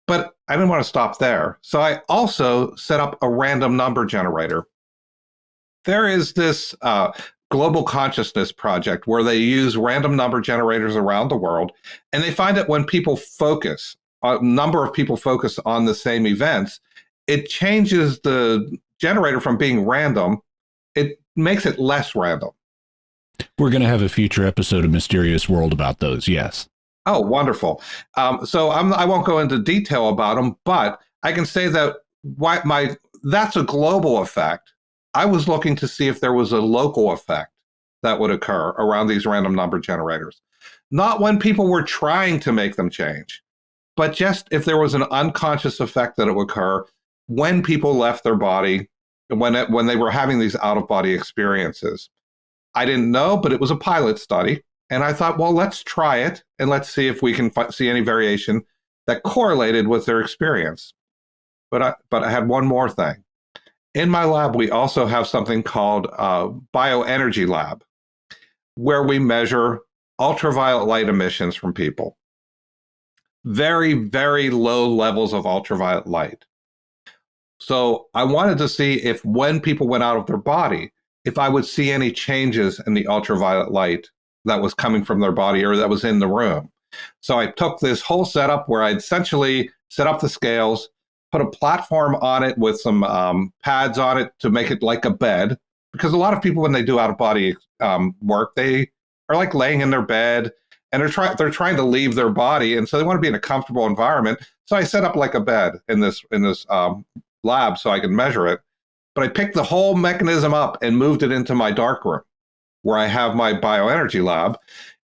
[SPEAKER 3] But I didn't want to stop there. So I also set up a random number generator. There is this Global Consciousness project where they use random number generators around the world, and they find that when people focus, a number of people focus on the same events, it changes the generator from being random. It makes it less random.
[SPEAKER 2] We're going to have a future episode of Mysterious World about those, yes.
[SPEAKER 3] Oh, wonderful. So I won't go into detail about them, but I can say that that's a global effect. I was looking to see if there was a local effect that would occur around these random number generators. Not when people were trying to make them change, but just if there was an unconscious effect that it would occur when people left their body, when they were having these out-of-body experiences. I didn't know, but it was a pilot study. And I thought, well, let's try it and let's see if we can see any variation that correlated with their experience. But I had one more thing. In my lab, we also have something called bioenergy lab, where we measure ultraviolet light emissions from people. Very, very low levels of ultraviolet light. So I wanted to see if when people went out of their body, if I would see any changes in the ultraviolet light that was coming from their body or that was in the room. So I took this whole setup where I'd essentially set up the scales, put a platform on it with some pads on it to make it like a bed. Because a lot of people, when they do out-of-body work, they are like laying in their bed and they're trying to leave their body, and so they want to be in a comfortable environment. So I set up like a bed in this lab so I could measure it. But I picked the whole mechanism up and moved it into my darkroom, where I have my bioenergy lab,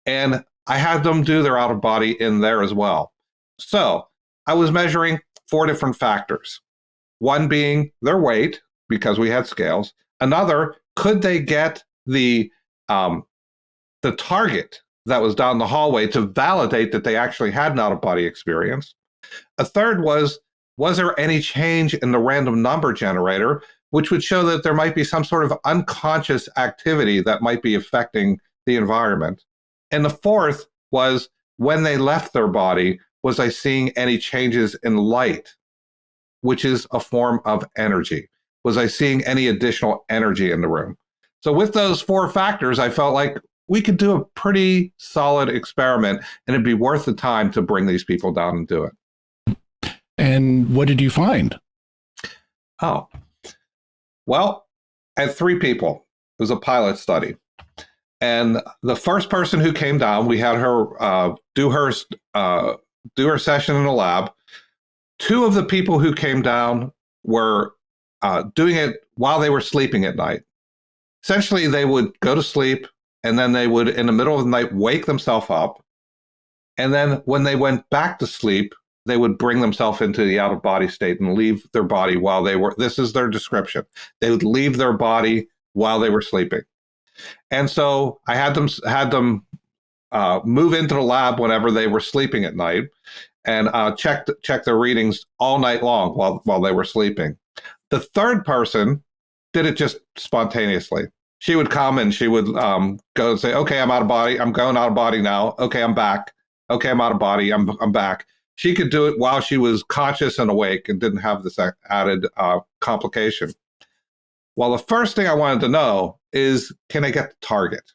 [SPEAKER 3] and I had them do their out-of-body in there as well. So I was measuring 4 different factors. One being their weight, because we had scales. Another, could they get the target that was down the hallway to validate that they actually had an out-of-body experience? A third was there any change in the random number generator, which would show that there might be some sort of unconscious activity that might be affecting the environment? And the fourth was, when they left their body, was I seeing any changes in light, which is a form of energy? Was I seeing any additional energy in the room? So with those four factors, I felt like we could do a pretty solid experiment, and it'd be worth the time to bring these people down and do it.
[SPEAKER 2] And what did you find?
[SPEAKER 3] Oh, well, I had 3 people. It was a pilot study. And the first person who came down, we had her do her session in the lab. 2 of the people who came down were doing it while they were sleeping at night. Essentially, they would go to sleep, and then they would, in the middle of the night, wake themselves up. And then when they went back to sleep, they would bring themselves into the out-of-body state and leave their body while they were, this is their description, they would leave their body while they were sleeping. And so I had them move into the lab whenever they were sleeping at night, and check their readings all night long while they were sleeping. The third person did it just spontaneously. She would come and she would go and say, okay, I'm out of body. I'm going out of body now. Okay, I'm back. Okay, I'm out of body. I'm back. She could do it while she was conscious and awake and didn't have this added complication. Well, the first thing I wanted to know is, can I get the target?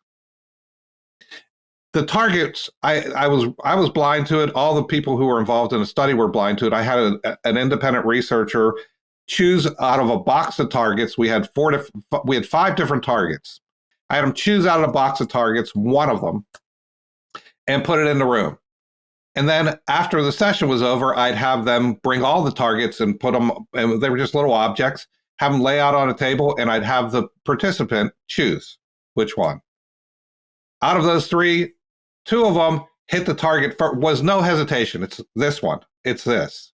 [SPEAKER 3] The targets, I was blind to it. All the people who were involved in the study were blind to it. I had an independent researcher choose out of a box of targets. We had 5 different targets. I had them choose out of a box of targets, one of them, and put it in the room. And then after the session was over, I'd have them bring all the targets and put them, and they were just little objects, have them lay out on a table, and I'd have the participant choose which one. Out of those 3, 2 of them hit the target. Was no hesitation. It's this one. It's this.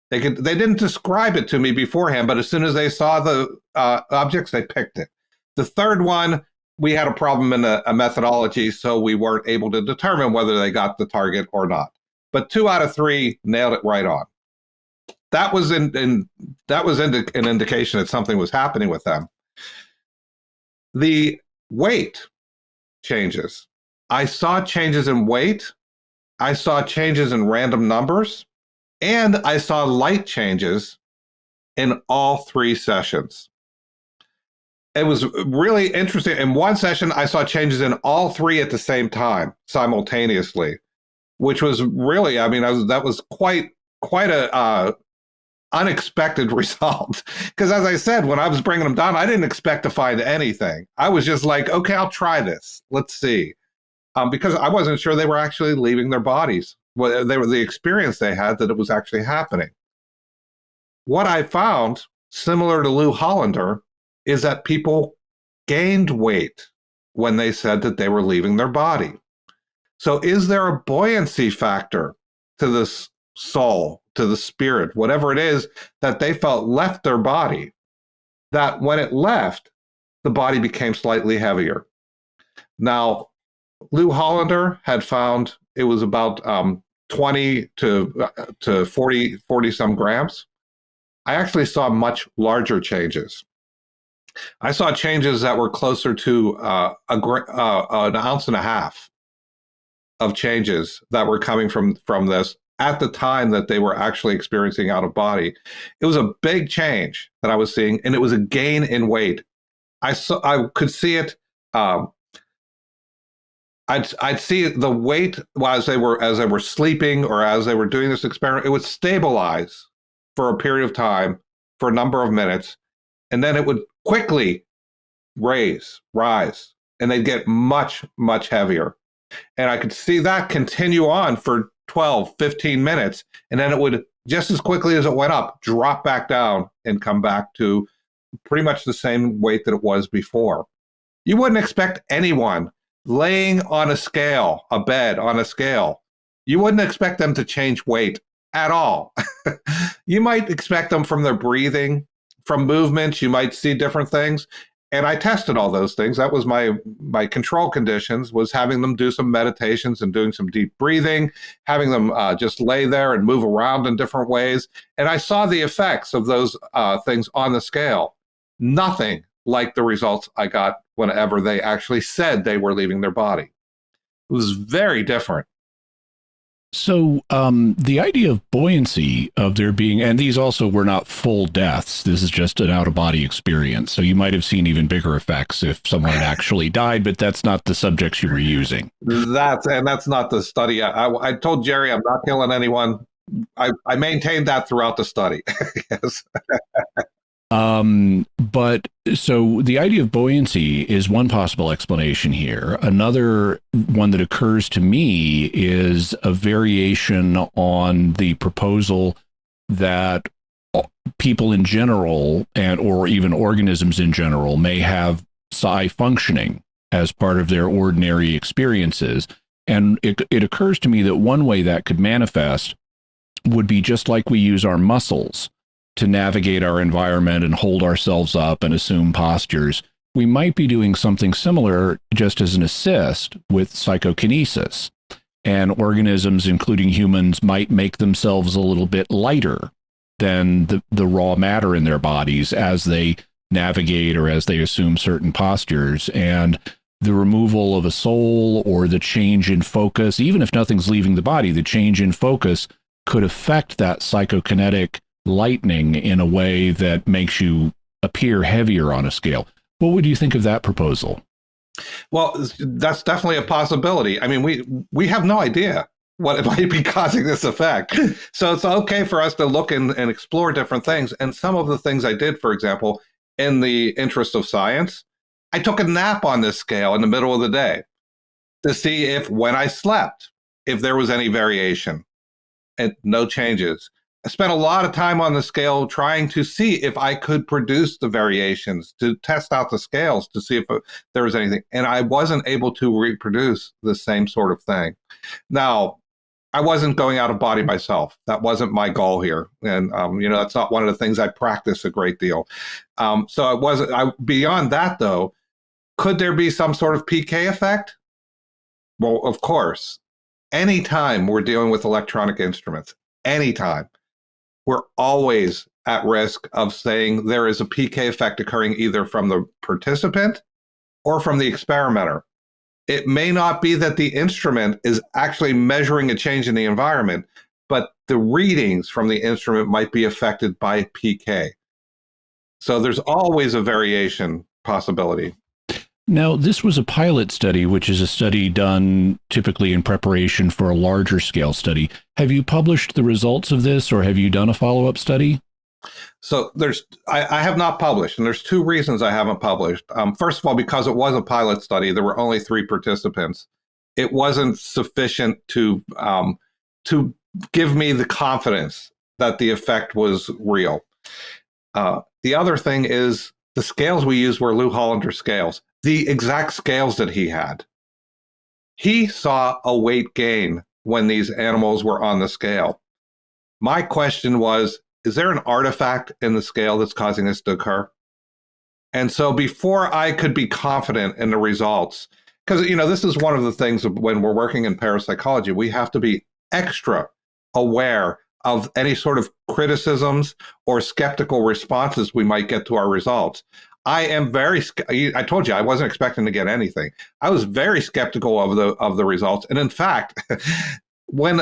[SPEAKER 3] They didn't describe it to me beforehand, but as soon as they saw the objects, they picked it. The third one, we had a problem in a methodology, so we weren't able to determine whether they got the target or not. But 2 out of 3 nailed it right on. That was an indication that something was happening with them. The weight changes. I saw changes in weight. I saw changes in random numbers. And I saw light changes in all 3 sessions. It was really interesting. In one session, I saw changes in all 3 at the same time, simultaneously, which was really, I mean, that was quite a unexpected result. Because as I said, when I was bringing them down, I didn't expect to find anything. I was just like, okay, I'll try this. Let's see. Because I wasn't sure they were actually leaving their bodies. Well, they were the experience they had that it was actually happening. What I found, similar to Lou Hollander, is that people gained weight when they said that they were leaving their body. So is there a buoyancy factor to this soul, to the spirit, whatever it is that they felt left their body, that when it left, the body became slightly heavier? Now, Lou Hollander had found it was about 20 to 40 some grams. I actually saw much larger changes. I saw changes that were closer to an ounce and a half of changes that were coming from this at the time that they were actually experiencing out of body. It was a big change that I was seeing, and it was a gain in weight. I could see it. I'd see the weight as they were sleeping or as they were doing this experiment. It would stabilize for a period of time, for a number of minutes, and then it would quickly rise, and they'd get much, much heavier. And I could see that continue on for 12, 15 minutes, and then it would, just as quickly as it went up, drop back down and come back to pretty much the same weight that it was before. You wouldn't expect anyone laying on a scale, a bed on a scale, you wouldn't expect them to change weight at all. You might expect them from their breathing, from movements, you might see different things. And I tested all those things. That was my control conditions, was having them do some meditations and doing some deep breathing, having them just lay there and move around in different ways. And I saw the effects of those things on the scale. Nothing like the results I got whenever they actually said they were leaving their body. It was very different.
[SPEAKER 2] So the idea of buoyancy of there being, and these also were not full deaths. This is just an out-of-body experience. So you might have seen even bigger effects if someone had actually died, but that's not the subjects you were using.
[SPEAKER 3] That's not the study. I told Jerry I'm not killing anyone. I maintained that throughout the study. Yes.
[SPEAKER 2] But so the idea of buoyancy is one possible explanation here. Another one that occurs to me is a variation on the proposal that people in general and or even organisms in general may have psi functioning as part of their ordinary experiences. And it occurs to me that one way that could manifest would be just like we use our muscles to navigate our environment and hold ourselves up and assume postures. We might be doing something similar just as an assist with psychokinesis. And organisms, including humans, might make themselves a little bit lighter than the raw matter in their bodies as they navigate or as they assume certain postures. And the removal of a soul or the change in focus, even if nothing's leaving the body, the change in focus could affect that psychokinetic lightening in a way that makes you appear heavier on a scale. What would you think of that proposal?
[SPEAKER 3] Well, that's definitely a possibility. I mean, we have no idea what it might be causing this effect. So it's okay for us to look and explore different things. And some of the things I did, for example, in the interest of science, I took a nap on this scale in the middle of the day to see if when I slept, if there was any variation, and no changes. I spent a lot of time on the scale trying to see if I could produce the variations, to test out the scales to see if there was anything. And I wasn't able to reproduce the same sort of thing. Now, I wasn't going out of body myself. That wasn't my goal here. And, that's not one of the things I practice a great deal. So it wasn't, beyond that though, could there be some sort of PK effect? Well, of course. Anytime we're dealing with electronic instruments, anytime, we're always at risk of saying there is a PK effect occurring either from the participant or from the experimenter. It may not be that the instrument is actually measuring a change in the environment, but the readings from the instrument might be affected by PK. So there's always a variation possibility.
[SPEAKER 2] Now, this was a pilot study, which is a study done typically in preparation for a larger scale study. Have you published the results of this, or have you done a follow-up study?
[SPEAKER 3] So I have not published, and there's two reasons I haven't published. First of all, because it was a pilot study, there were only 3 participants. It wasn't sufficient to give me the confidence that the effect was real. The other thing is the scales we used were Lou Hollander scales, the exact scales that he had. He saw a weight gain when these animals were on the scale. My question was, is there an artifact in the scale that's causing this to occur? And so before I could be confident in the results, because, this is one of the things when we're working in parapsychology, we have to be extra aware of any sort of criticisms or skeptical responses we might get to our results. I told you I wasn't expecting to get anything. I was very skeptical of the results. And in fact, when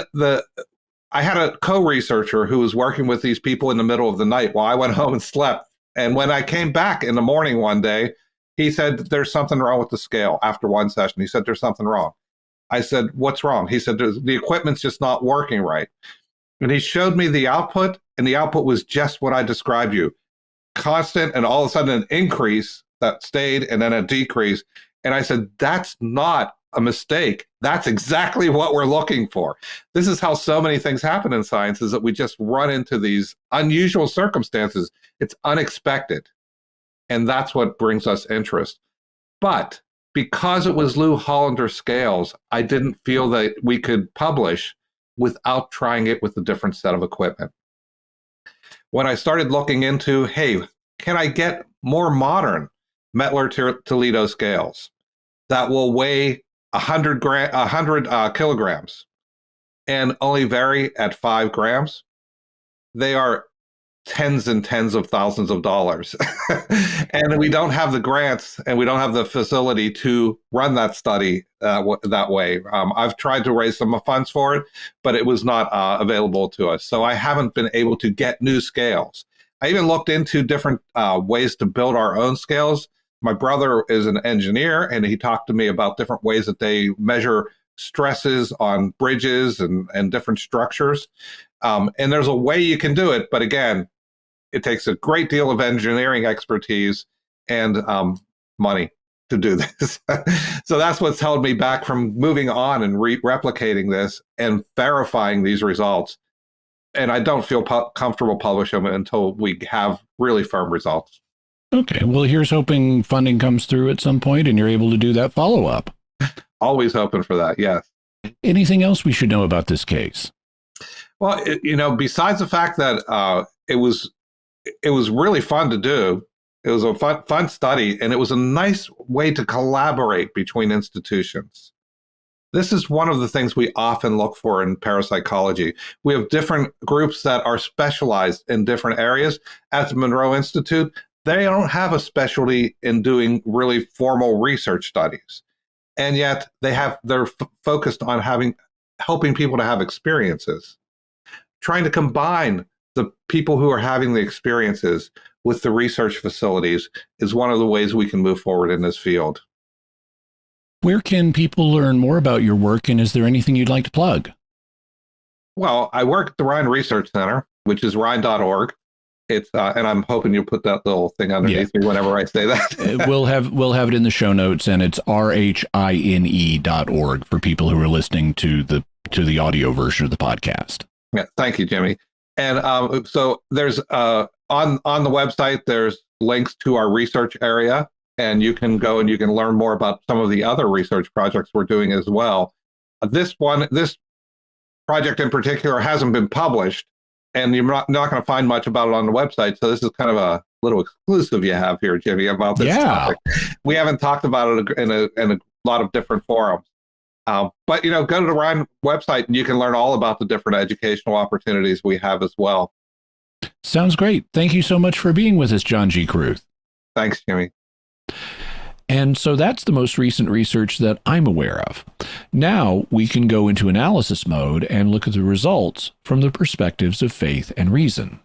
[SPEAKER 3] I had a co-researcher who was working with these people in the middle of the night while I went home and slept. And when I came back in the morning one day, he said, there's something wrong with the scale after one session. He said, there's something wrong. I said, what's wrong? He said, the equipment's just not working right. And he showed me the output, and the output was just what I described you. Constant, and all of a sudden an increase that stayed and then a decrease. And I said, that's not a mistake. That's exactly what we're looking for. This is how so many things happen in science, is that we just run into these unusual circumstances. It's unexpected. And that's what brings us interest. But because it was Lou Hollander scales, I didn't feel that we could publish without trying it with a different set of equipment. When I started looking into, hey, can I get more modern Mettler-Toledo scales that will weigh 100 kilograms and only vary at 5 grams? They are tens and tens of thousands of dollars. And we don't have the grants and we don't have the facility to run that study that way. I've tried to raise some funds for it, but it was not available to us. So I haven't been able to get new scales. I even looked into different ways to build our own scales. My brother is an engineer, and he talked to me about different ways that they measure stresses on bridges and different structures. And there's a way you can do it, but again, it takes a great deal of engineering expertise and money to do this. So that's what's held me back from moving on and replicating this and verifying these results. And I don't feel comfortable publishing them until we have really firm results.
[SPEAKER 2] Okay, well, here's hoping funding comes through at some point and you're able to do that follow-up.
[SPEAKER 3] Always hoping for that, yes.
[SPEAKER 2] Anything else we should know about this case?
[SPEAKER 3] Well, besides the fact that it was really fun to do, it was a fun study, and it was a nice way to collaborate between institutions. This is one of the things we often look for in parapsychology. We have different groups that are specialized in different areas. At the Monroe Institute, they don't have a specialty in doing really formal research studies. And yet they're focused on helping people to have experiences. Trying to combine the people who are having the experiences with the research facilities is one of the ways we can move forward in this field.
[SPEAKER 2] Where can people learn more about your work, and is there anything you'd like to plug?
[SPEAKER 3] Well, I work at the Rhine Research Center, which is rhine.org. It's and I'm hoping you'll put that little thing underneath me whenever I say that.
[SPEAKER 2] We'll have it in the show notes, and it's rhine.org for people who are listening to the audio version of the podcast.
[SPEAKER 3] Yeah, thank you, Jimmy. And so there's on the website, there's links to our research area, and you can go and you can learn more about some of the other research projects we're doing as well. This project in particular hasn't been published, and you're not going to find much about it on the website. So this is kind of a little exclusive you have here, Jimmy, about this topic. We haven't talked about it in a lot of different forums. But, go to the Rhine website and you can learn all about the different educational opportunities we have as well.
[SPEAKER 2] Sounds great. Thank you so much for being with us, John G. Kruth.
[SPEAKER 3] Thanks, Jimmy.
[SPEAKER 2] And so that's the most recent research that I'm aware of. Now we can go into analysis mode and look at the results from the perspectives of faith and reason.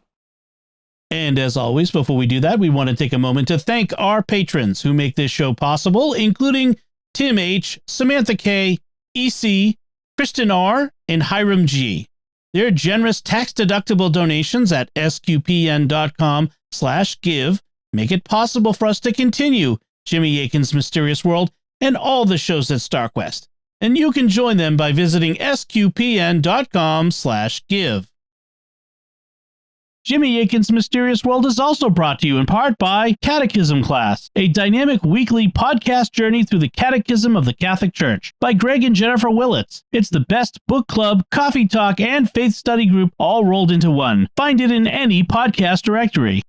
[SPEAKER 1] And as always, before we do that, we want to take a moment to thank our patrons who make this show possible, including Tim H., Samantha K., EC, Kristen R., and Hiram G. Their generous tax-deductible donations at sqpn.com/give make it possible for us to continue Jimmy Akin's Mysterious World and all the shows at StarQuest. And you can join them by visiting sqpn.com/give. Jimmy Akin's Mysterious World is also brought to you in part by Catechism Class, a dynamic weekly podcast journey through the Catechism of the Catholic Church by Greg and Jennifer Willits. It's the best book club, coffee talk, and faith study group all rolled into one. Find it in any podcast directory.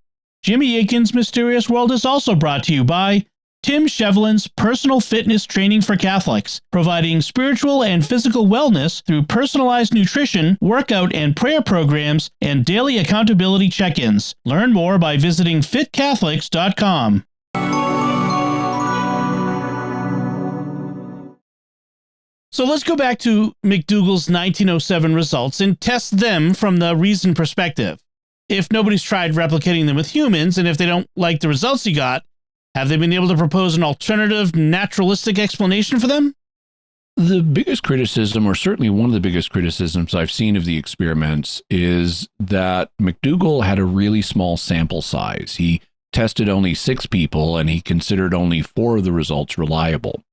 [SPEAKER 1] Jimmy Akin's Mysterious World is also brought to you by Tim Shevlin's Personal Fitness Training for Catholics, providing spiritual and physical wellness through personalized nutrition, workout and prayer programs, and daily accountability check-ins. Learn more by visiting fitcatholics.com. So let's go back to McDougall's 1907 results and test them from the reason perspective. If nobody's tried replicating them with humans, and if they don't like the results you got, have they been able to propose an alternative, naturalistic explanation for them?
[SPEAKER 2] The biggest criticism, or certainly one of the biggest criticisms I've seen of the experiments, is that McDougall had a really small sample size. He tested only 6 people, and he considered only 4 of the results reliable.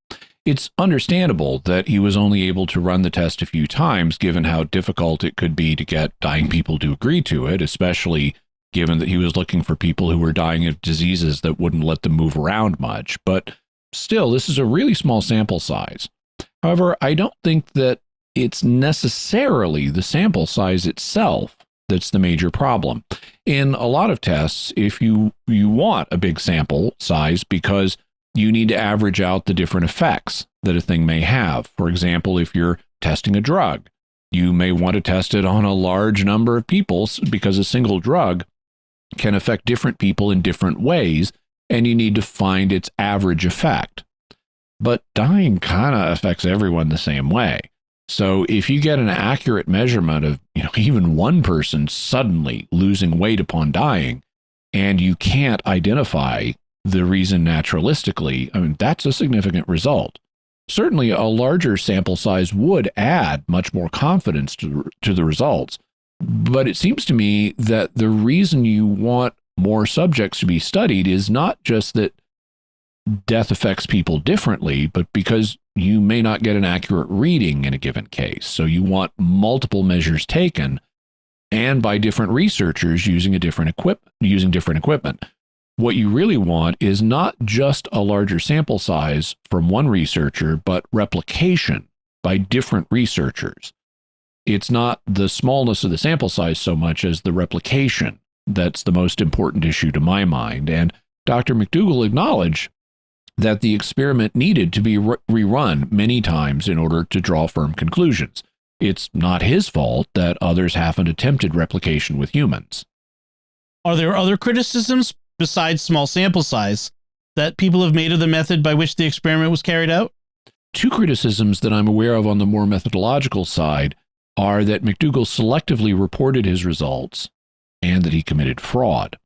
[SPEAKER 2] It's understandable that he was only able to run the test a few times, given how difficult it could be to get dying people to agree to it, especially given that he was looking for people who were dying of diseases that wouldn't let them move around much. But still, this is a really small sample size. However, I don't think that it's necessarily the sample size itself that's the major problem. In a lot of tests, if you want a big sample size because you need to average out the different effects that a thing may have. For example, if you're testing a drug, you may want to test it on a large number of people because a single drug can affect different people in different ways, and you need to find its average effect. But dying kind of affects everyone the same way. So if you get an accurate measurement of even one person suddenly losing weight upon dying, and you can't identify the reason naturalistically, I mean, that's a significant result. Certainly, a larger sample size would add much more confidence to the results. But it seems to me that the reason you want more subjects to be studied is not just that death affects people differently, but because you may not get an accurate reading in a given case. So you want multiple measures taken, and by different researchers using different equipment. What you really want is not just a larger sample size from one researcher, but replication by different researchers. It's not the smallness of the sample size so much as the replication that's the most important issue to my mind. And Dr. McDougall acknowledged that the experiment needed to be rerun many times in order to draw firm conclusions. It's not his fault that others haven't attempted replication with humans.
[SPEAKER 1] Are there other criticisms besides small sample size that people have made of the method by which the experiment was carried out?
[SPEAKER 2] Two criticisms that I'm aware of on the more methodological side are that McDougall selectively reported his results and that he committed fraud.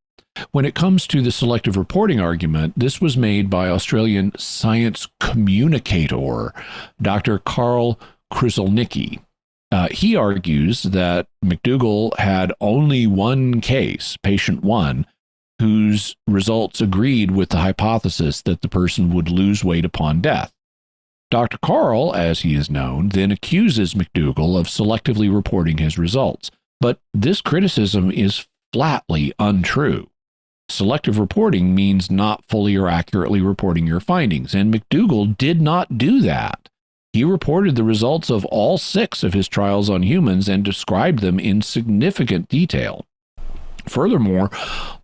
[SPEAKER 2] When it comes to the selective reporting argument, this was made by Australian science communicator Dr. Karl Krzyzolnicki. He argues that McDougall had only one case, patient one, whose results agreed with the hypothesis that the person would lose weight upon death. Dr. Karl, as he is known, then accuses McDougall of selectively reporting his results. But this criticism is flatly untrue. Selective reporting means not fully or accurately reporting your findings, and McDougall did not do that. He reported the results of all 6 of his trials on humans and described them in significant detail. Furthermore,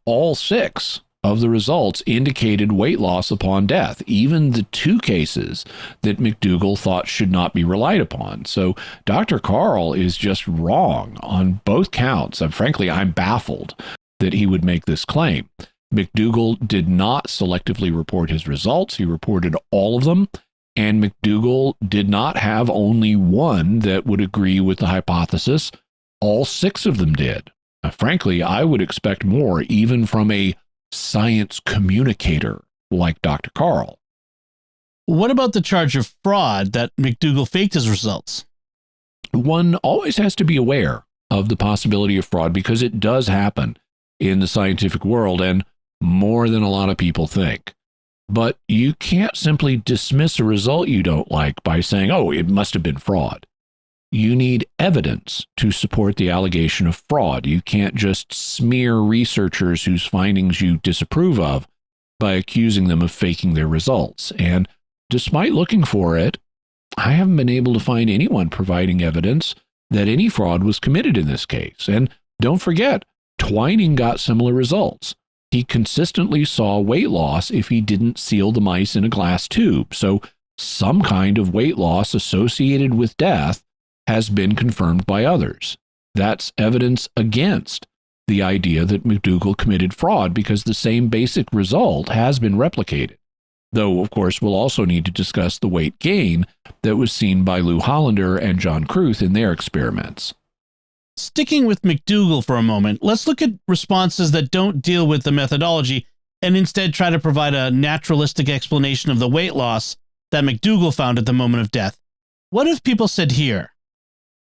[SPEAKER 2] all 6 of the results indicated weight loss upon death, even the 2 cases that McDougall thought should not be relied upon. So Dr. Karl is just wrong on both counts. And frankly, I'm baffled that he would make this claim. McDougall did not selectively report his results. He reported all of them, and McDougall did not have only one that would agree with the hypothesis. All 6 of them did. Frankly, I would expect more even from a science communicator like Dr. Karl.
[SPEAKER 1] What about the charge of fraud that McDougall faked his results?
[SPEAKER 2] One always has to be aware of the possibility of fraud because it does happen in the scientific world and more than a lot of people think. But you can't simply dismiss a result you don't like by saying, oh, it must have been fraud. You need evidence to support the allegation of fraud. You can't just smear researchers whose findings you disapprove of by accusing them of faking their results. And despite looking for it, I haven't been able to find anyone providing evidence that any fraud was committed in this case. And don't forget, Twining got similar results. He consistently saw weight loss if he didn't seal the mice in a glass tube. So some kind of weight loss associated with death has been confirmed by others. That's evidence against the idea that McDougall committed fraud because the same basic result has been replicated. Though, of course, we'll also need to discuss the weight gain that was seen by Lou Hollander and John Kruth in their experiments.
[SPEAKER 1] Sticking with McDougall for a moment, let's look at responses that don't deal with the methodology and instead try to provide a naturalistic explanation of the weight loss that McDougall found at the moment of death. What have people said here?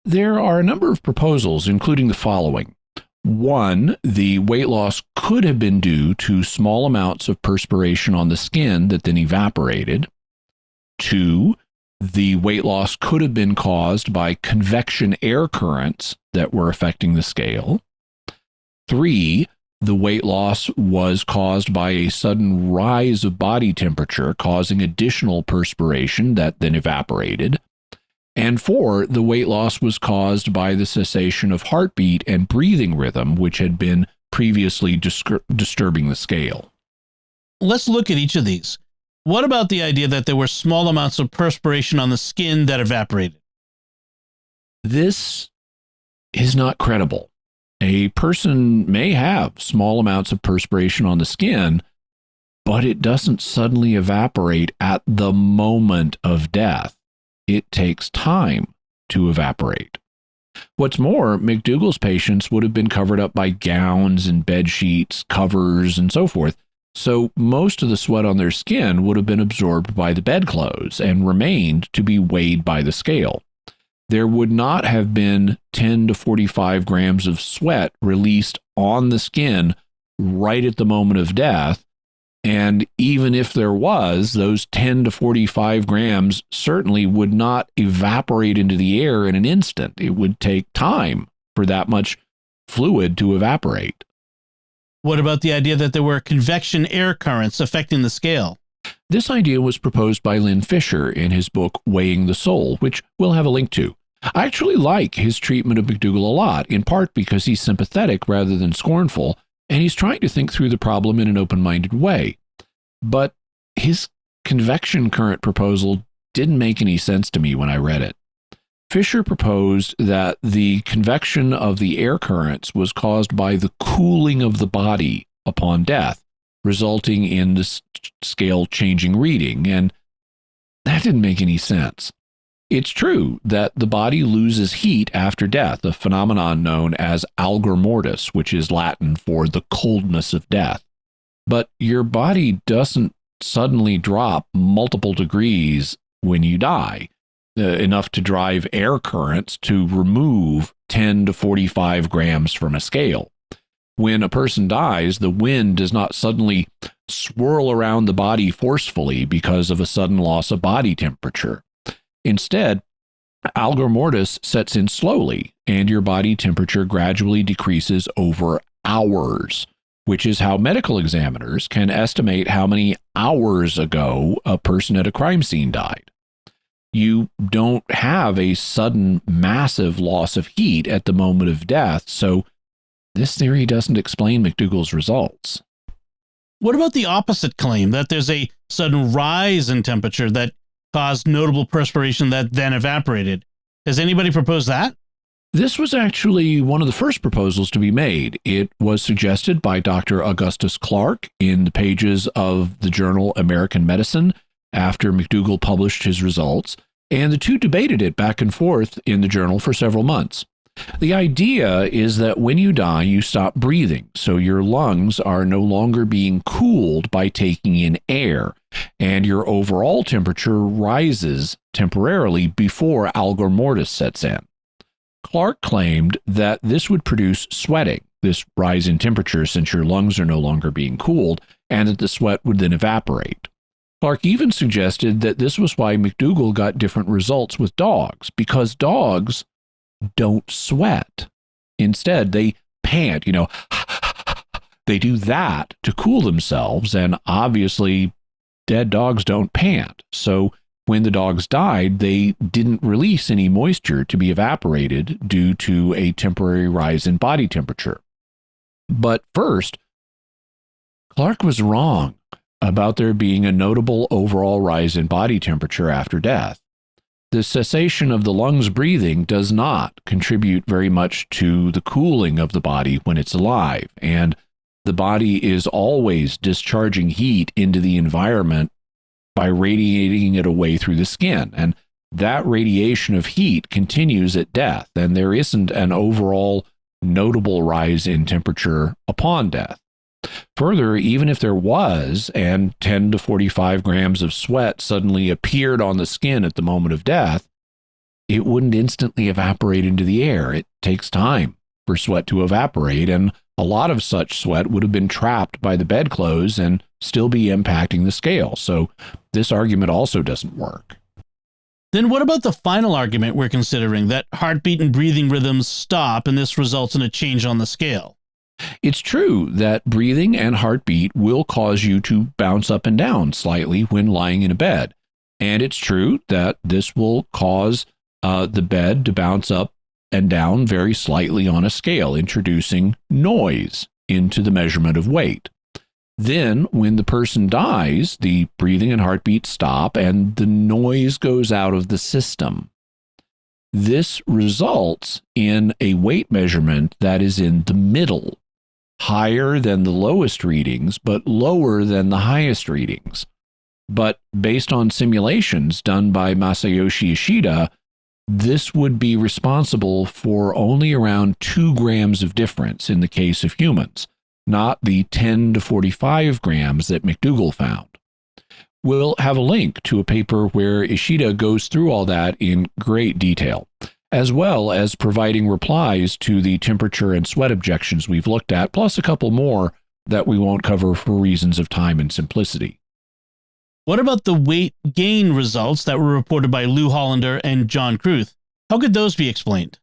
[SPEAKER 2] There are a number of proposals, including the following. 1, the weight loss could have been due to small amounts of perspiration on the skin that then evaporated. 2, the weight loss could have been caused by convection air currents that were affecting the scale. 3, the weight loss was caused by a sudden rise of body temperature, causing additional perspiration that then evaporated. And 4, the weight loss was caused by the cessation of heartbeat and breathing rhythm, which had been previously disturbing the scale.
[SPEAKER 1] Let's look at each of these. What about the idea that there were small amounts of perspiration on the skin that evaporated?
[SPEAKER 2] This is not credible. A person may have small amounts of perspiration on the skin, but it doesn't suddenly evaporate at the moment of death. It takes time to evaporate. What's more, McDougall's patients would have been covered up by gowns and bed sheets, covers, and so forth, so most of the sweat on their skin would have been absorbed by the bedclothes and remained to be weighed by the scale. There would not have been 10 to 45 grams of sweat released on the skin right at the moment of death, and even if there was, those 10 to 45 grams certainly would not evaporate into the air in an instant. It would take time for that much fluid to evaporate.
[SPEAKER 1] What about the idea that there were convection air currents affecting the scale?
[SPEAKER 2] This idea was proposed by Lynn Fisher in his book Weighing the Soul, which we'll have a link to. I actually like his treatment of McDougall a lot, in part because he's sympathetic rather than scornful, and he's trying to think through the problem in an open-minded way. But his convection current proposal didn't make any sense to me when I read it. Fisher proposed that the convection of the air currents was caused by the cooling of the body upon death, resulting in the scale changing reading, and that didn't make any sense. It's true that the body loses heat after death, a phenomenon known as algor mortis, which is Latin for the coldness of death. But your body doesn't suddenly drop multiple degrees when you die, enough to drive air currents to remove 10 to 45 grams from a scale. When a person dies, the wind does not suddenly swirl around the body forcefully because of a sudden loss of body temperature. Instead, algor mortis sets in slowly, and your body temperature gradually decreases over hours, which is how medical examiners can estimate how many hours ago a person at a crime scene died. You don't have a sudden massive loss of heat at the moment of death, so this theory doesn't explain McDougall's results.
[SPEAKER 1] What about the opposite claim that there's a sudden rise in temperature that caused notable perspiration that then evaporated? Has anybody proposed that?
[SPEAKER 2] This was actually one of the first proposals to be made. It was suggested by Dr. Augustus Clark in the pages of the journal American Medicine after McDougall published his results, and the two debated it back and forth in the journal for several months. The idea is that when you die, you stop breathing, so your lungs are no longer being cooled by taking in air, and your overall temperature rises temporarily before algor mortis sets in. Clark claimed that this would produce sweating, this rise in temperature since your lungs are no longer being cooled, and that the sweat would then evaporate. Clark even suggested that this was why McDougall got different results with dogs, because dogs don't sweat. Instead, they pant, they do that to cool themselves, and obviously dead dogs don't pant. So when the dogs died, they didn't release any moisture to be evaporated due to a temporary rise in body temperature. But first, Clark was wrong about there being a notable overall rise in body temperature after death. The cessation of the lungs breathing does not contribute very much to the cooling of the body when it's alive, and the body is always discharging heat into the environment by radiating it away through the skin, and that radiation of heat continues at death, and there isn't an overall notable rise in temperature upon death. Further, even if there was, and 10 to 45 grams of sweat suddenly appeared on the skin at the moment of death, it wouldn't instantly evaporate into the air. It takes time for sweat to evaporate, and a lot of such sweat would have been trapped by the bedclothes and still be impacting the scale. So this argument also doesn't work.
[SPEAKER 1] Then what about the final argument we're considering, that heartbeat and breathing rhythms stop and this results in a change on the scale?
[SPEAKER 2] It's true that breathing and heartbeat will cause you to bounce up and down slightly when lying in a bed. And it's true that this will cause the bed to bounce up and down very slightly on a scale, introducing noise into the measurement of weight. Then, when the person dies, the breathing and heartbeat stop and the noise goes out of the system. This results in a weight measurement that is in the middle, higher than the lowest readings, but lower than the highest readings. But based on simulations done by Masayoshi Ishida, this would be responsible for only around 2 grams of difference in the case of humans, not the 10 to 45 grams that McDougall found. We'll have a link to a paper where Ishida goes through all that in great detail, as well as providing replies to the temperature and sweat objections we've looked at, plus a couple more that we won't cover for reasons of time and simplicity.
[SPEAKER 1] What about the weight gain results that were reported by Lou Hollander and John Kruth? How could those be explained?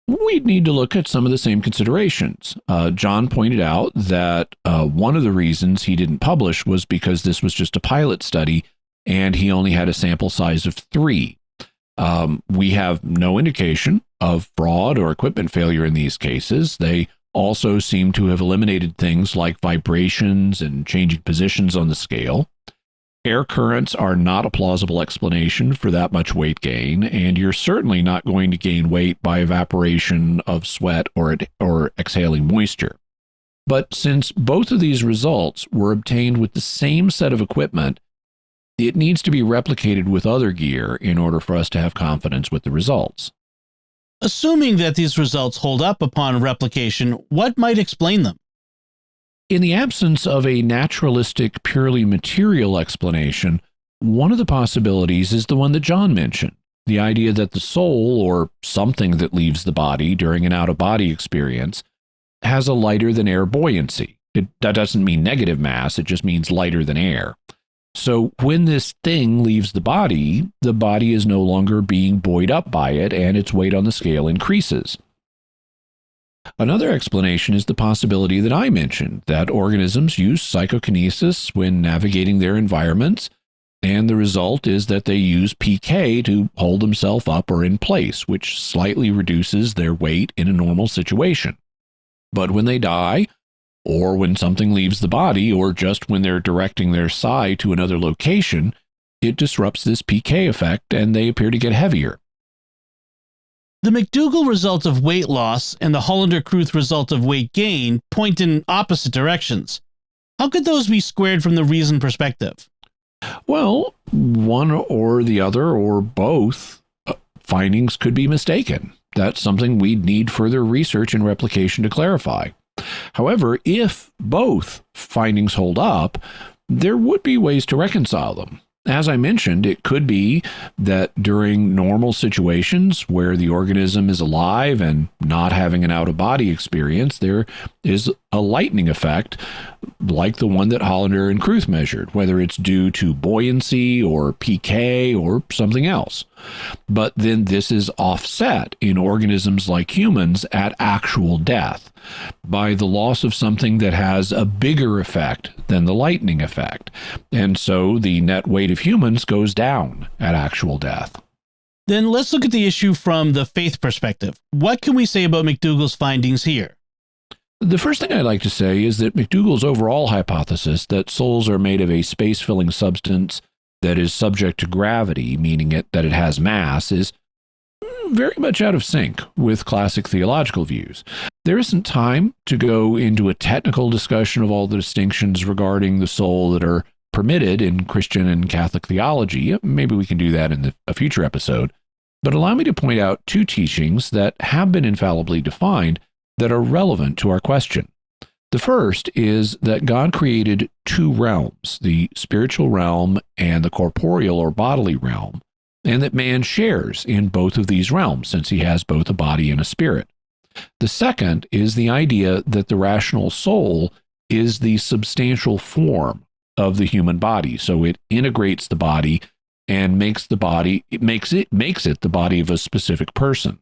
[SPEAKER 2] We'd need to look at some of the same considerations. John pointed out that one of the reasons he didn't publish was because this was just a pilot study and he only had a sample size of 3. We have no indication of fraud or equipment failure in these cases. They also seem to have eliminated things like vibrations and changing positions on the scale. Air currents are not a plausible explanation for that much weight gain, and you're certainly not going to gain weight by evaporation of sweat or exhaling moisture. But since both of these results were obtained with the same set of equipment, it needs to be replicated with other gear in order for us to have confidence with the results.
[SPEAKER 1] Assuming that these results hold up upon replication, what might explain them?
[SPEAKER 2] In the absence of a naturalistic, purely material explanation, one of the possibilities is the one that John mentioned, the idea that the soul, or something that leaves the body during an out-of-body experience, has a lighter-than-air buoyancy. That doesn't mean negative mass, it just means lighter than air. So when this thing leaves the body is no longer being buoyed up by it, and its weight on the scale increases. Another explanation is the possibility that I mentioned, that organisms use psychokinesis when navigating their environments, and the result is that they use PK to hold themselves up or in place, which slightly reduces their weight in a normal situation. But when they die, or when something leaves the body, or just when they're directing their psi to another location, it disrupts this PK effect and they appear to get heavier.
[SPEAKER 1] The McDougall result of weight loss and the Hollander-Kruth result of weight gain point in opposite directions. How could those be squared from the reason perspective?
[SPEAKER 2] Well, one or the other, or both, findings could be mistaken. That's something we'd need further research and replication to clarify. However, if both findings hold up, there would be ways to reconcile them. As I mentioned, it could be that during normal situations where the organism is alive and not having an out-of-body experience, there is a lightning effect like the one that Hollander and Kruth measured, whether it's due to buoyancy or PK or something else. But then this is offset in organisms like humans at actual death by the loss of something that has a bigger effect than the lightning effect. And so the net weight of humans goes down at actual death.
[SPEAKER 1] Then let's look at the issue from the faith perspective. What can we say about McDougall's findings here?
[SPEAKER 2] The first thing I'd like to say is that McDougall's overall hypothesis that souls are made of a space-filling substance that is subject to gravity, meaning that it has mass, is very much out of sync with classic theological views. There isn't time to go into a technical discussion of all the distinctions regarding the soul that are permitted in Christian and Catholic theology. Maybe we can do that in a future episode. But allow me to point out 2 teachings that have been infallibly defined that are relevant to our question. The first is that God created 2 realms, the spiritual realm and the corporeal or bodily realm, and that man shares in both of these realms since he has both a body and a spirit. The second is the idea that the rational soul is the substantial form of the human body, so it integrates the body and makes it the body of a specific person.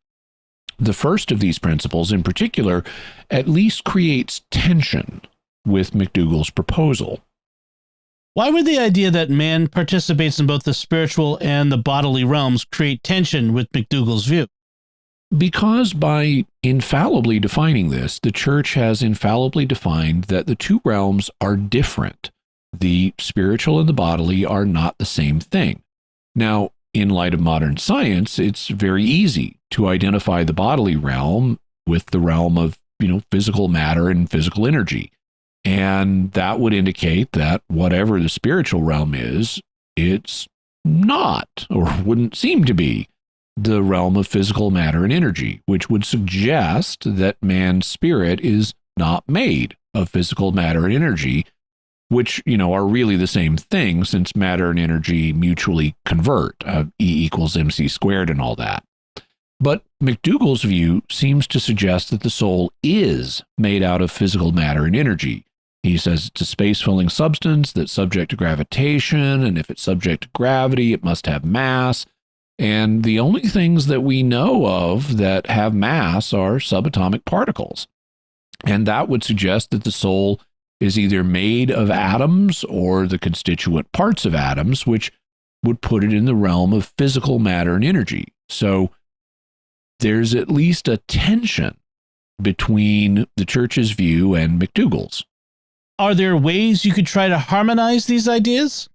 [SPEAKER 2] The first of these principles, in particular, at least creates tension with McDougall's proposal.
[SPEAKER 1] Why would the idea that man participates in both the spiritual and the bodily realms create tension with McDougall's view?
[SPEAKER 2] Because by infallibly defining this, the church has infallibly defined that the two realms are different. The spiritual and the bodily are not the same thing. Now, in light of modern science, it's very easy to identify the bodily realm with the realm of, physical matter and physical energy. And that would indicate that whatever the spiritual realm is, it's not, or wouldn't seem to be, the realm of physical matter and energy, which would suggest that man's spirit is not made of physical matter and energy, which, are really the same thing since matter and energy mutually convert, E = mc squared and all that. But McDougall's view seems to suggest that the soul is made out of physical matter and energy. He says it's a space-filling substance that's subject to gravitation, and if it's subject to gravity, it must have mass. And the only things that we know of that have mass are subatomic particles. And that would suggest that the soul is either made of atoms or the constituent parts of atoms, which would put it in the realm of physical matter and energy. So there's at least a tension between the church's view and McDougall's.
[SPEAKER 1] Are there ways you could try to harmonize these ideas?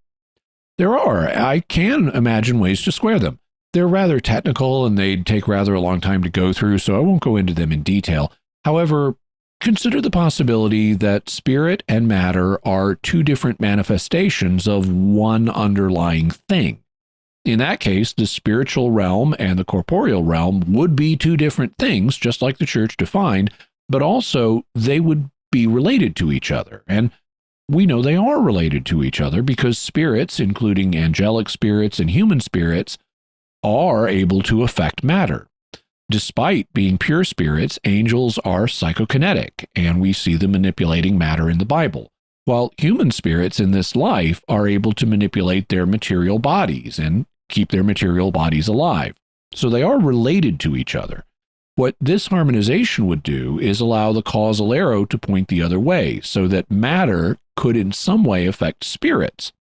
[SPEAKER 2] There are. I can imagine ways to square them. They're rather technical and they'd take rather a long time to go through, so I won't go into them in detail. However, consider the possibility that spirit and matter are two different manifestations of one underlying thing. In that case, the spiritual realm and the corporeal realm would be two different things, just like the church defined, but also they would be related to each other. And we know they are related to each other because spirits, including angelic spirits and human spirits, are able to affect matter. Despite being pure spirits, angels are psychokinetic, and we see them manipulating matter in the Bible, while human spirits in this life are able to manipulate their material bodies and keep their material bodies alive. So they are related to each other. What this harmonization would do is allow the causal arrow to point the other way, so that matter could in some way affect spirits.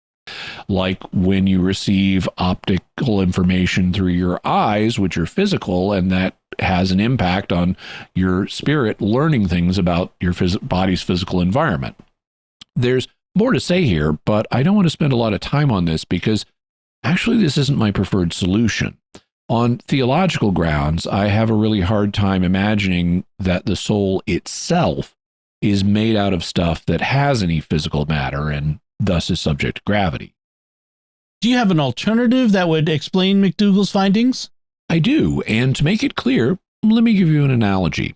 [SPEAKER 2] Like when you receive optical information through your eyes, which are physical, and that has an impact on your spirit learning things about your body's physical environment. There's more to say here, but I don't want to spend a lot of time on this because actually this isn't my preferred solution. On theological grounds, I have a really hard time imagining that the soul itself is made out of stuff that has any physical matter and thus is subject to gravity.
[SPEAKER 1] Do you have an alternative that would explain McDougall's findings?
[SPEAKER 2] I do, and to make it clear, let me give you an analogy.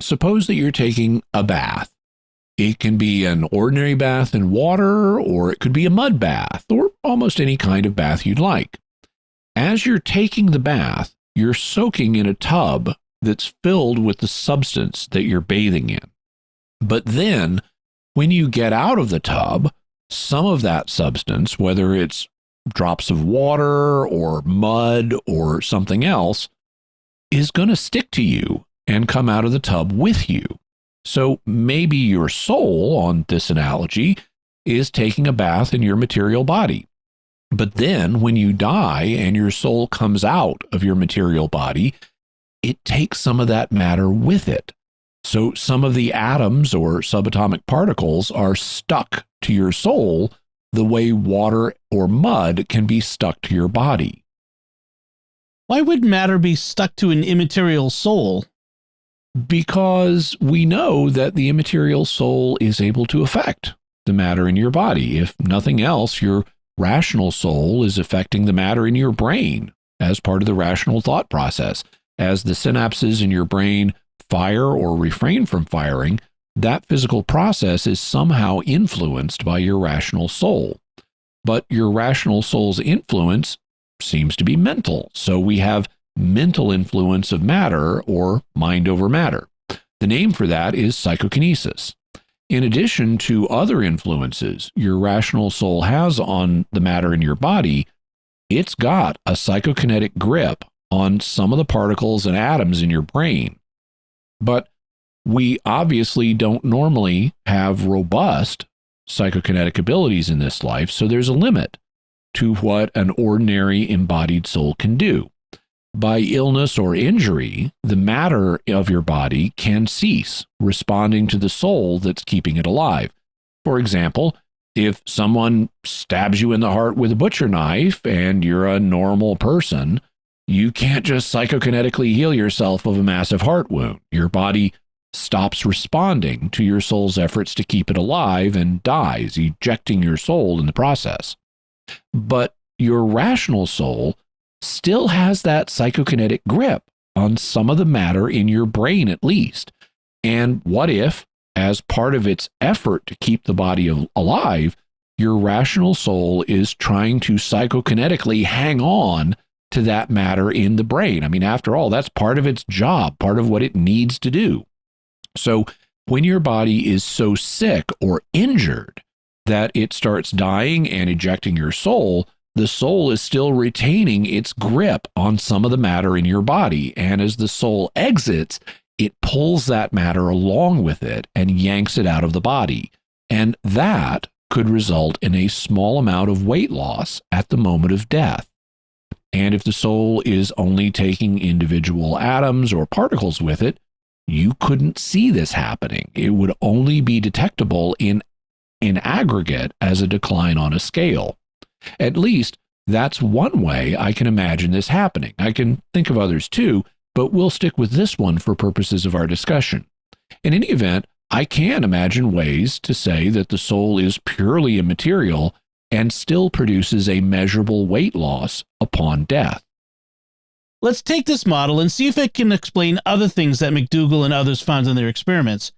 [SPEAKER 2] Suppose that you're taking a bath. It can be an ordinary bath in water, or it could be a mud bath, or almost any kind of bath you'd like. As you're taking the bath, you're soaking in a tub that's filled with the substance that you're bathing in. But then, when you get out of the tub, some of that substance, whether it's drops of water or mud or something else, is going to stick to you and come out of the tub with you. So maybe your soul, on this analogy, is taking a bath in your material body. But then when you die and your soul comes out of your material body, it takes some of that matter with it. So some of the atoms or subatomic particles are stuck to your soul the way water or mud can be stuck to your body.
[SPEAKER 1] Why would matter be stuck to an immaterial soul?
[SPEAKER 2] Because we know that the immaterial soul is able to affect the matter in your body. If nothing else, your rational soul is affecting the matter in your brain as part of the rational thought process. As the synapses in your brain fire or refrain from firing, that physical process is somehow influenced by your rational soul. But your rational soul's influence seems to be mental. So we have mental influence of matter, or mind over matter. The name for that is psychokinesis. In addition to other influences your rational soul has on the matter in your body, it's got a psychokinetic grip on some of the particles and atoms in your brain. But we obviously don't normally have robust psychokinetic abilities in this life, so there's a limit to what an ordinary embodied soul can do. By illness or injury, the matter of your body can cease responding to the soul that's keeping it alive. For example, if someone stabs you in the heart with a butcher knife and you're a normal person, you can't just psychokinetically heal yourself of a massive heart wound. Your body stops responding to your soul's efforts to keep it alive and dies, ejecting your soul in the process. But your rational soul still has that psychokinetic grip on some of the matter in your brain, at least. And what if, as part of its effort to keep the body alive, your rational soul is trying to psychokinetically hang on to that matter in the brain? I mean, after all, that's part of its job, part of what it needs to do. So when your body is so sick or injured that it starts dying and ejecting your soul, the soul is still retaining its grip on some of the matter in your body. And as the soul exits, it pulls that matter along with it and yanks it out of the body. And that could result in a small amount of weight loss at the moment of death. And if the soul is only taking individual atoms or particles with it, you couldn't see this happening. It would only be detectable in aggregate as a decline on a scale. At least that's one way I can imagine this happening. I can think of others too, but we'll stick with this one for purposes of our discussion. In any event, I can imagine ways to say that the soul is purely immaterial and still produces a measurable weight loss upon death.
[SPEAKER 1] Let's take this model and see if it can explain other things that McDougall and others found in their experiments.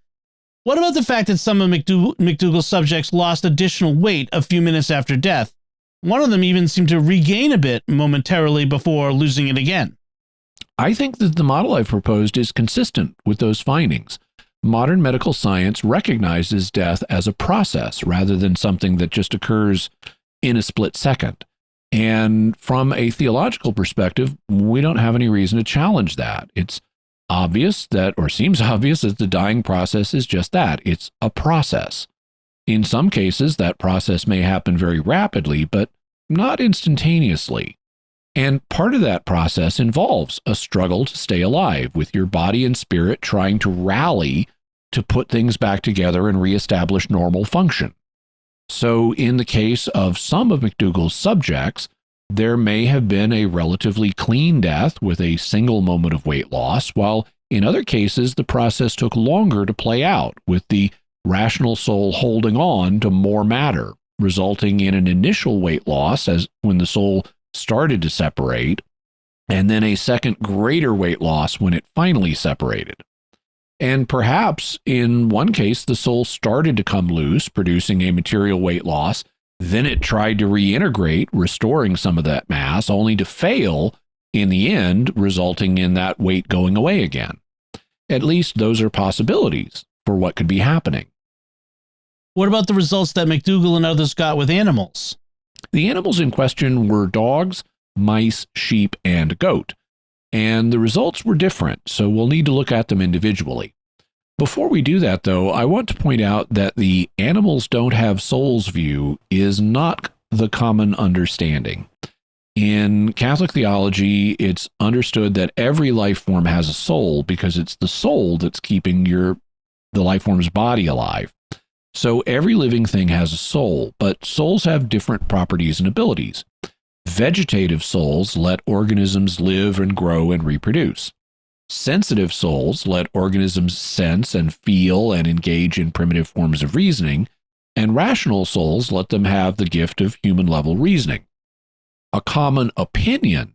[SPEAKER 1] What about the fact that some of McDougall's subjects lost additional weight a few minutes after death? One of them even seemed to regain a bit momentarily before losing it again.
[SPEAKER 2] I think that the model I've proposed is consistent with those findings. Modern medical science recognizes death as a process rather than something that just occurs in a split second. And from a theological perspective, we don't have any reason to challenge that. It's obvious that, or seems obvious, that the dying process is just that. It's a process. In some cases, that process may happen very rapidly, but not instantaneously. And part of that process involves a struggle to stay alive, with your body and spirit trying to rally to put things back together and reestablish normal function. So in the case of some of McDougall's subjects, there may have been a relatively clean death with a single moment of weight loss, while in other cases, the process took longer to play out, with the rational soul holding on to more matter, resulting in an initial weight loss as when the soul started to separate, and then a second greater weight loss when it finally separated. And perhaps in one case, the soul started to come loose, producing a material weight loss. Then it tried to reintegrate, restoring some of that mass, only to fail in the end, resulting in that weight going away again. At least those are possibilities for what could be happening.
[SPEAKER 1] What about the results that McDougall and others got with animals?
[SPEAKER 2] The animals in question were dogs, mice, sheep, and goat. And the results were different, so we'll need to look at them individually. Before we do that, though, I want to point out that the animals don't have souls view is not the common understanding. In Catholic theology, it's understood that every life form has a soul because it's the soul that's keeping the life form's body alive. So every living thing has a soul, but souls have different properties and abilities. Vegetative souls let organisms live and grow and reproduce. Sensitive souls let organisms sense and feel and engage in primitive forms of reasoning, and rational souls let them have the gift of human-level reasoning. A common opinion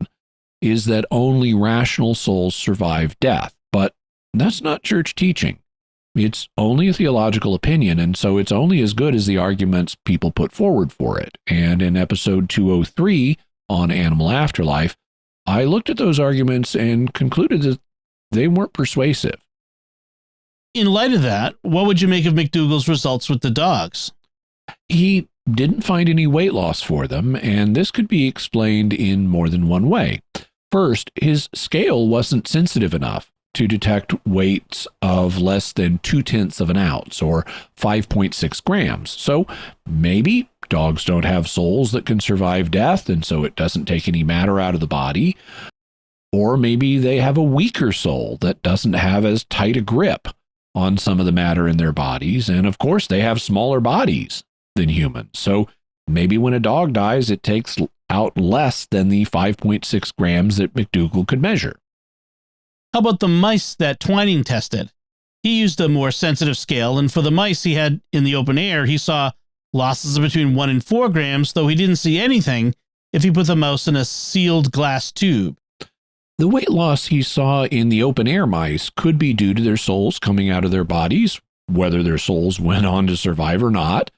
[SPEAKER 2] is that only rational souls survive death, but that's not church teaching. It's only a theological opinion, and so it's only as good as the arguments people put forward for it. And in episode 203 on Animal Afterlife, I looked at those arguments and concluded that they weren't persuasive.
[SPEAKER 1] In light of that, what would you make of McDougall's results with the dogs?
[SPEAKER 2] He didn't find any weight loss for them, and this could be explained in more than one way. First, his scale wasn't sensitive enough. to detect weights of less than 0.2 of an ounce or 5.6 grams. So maybe dogs don't have souls that can survive death, and so it doesn't take any matter out of the body. Or maybe they have a weaker soul that doesn't have as tight a grip on some of the matter in their bodies. And of course, they have smaller bodies than humans. So maybe when a dog dies, it takes out less than the 5.6 grams that McDougall could measure.
[SPEAKER 1] How about the mice that Twining tested? He used a more sensitive scale, and for the mice he had in the open air, he saw losses of between 1 and 4 grams, though he didn't see anything if he put the mouse in a sealed glass tube.
[SPEAKER 2] The weight loss he saw in the open air mice could be due to their souls coming out of their bodies, whether their souls went on to survive or not.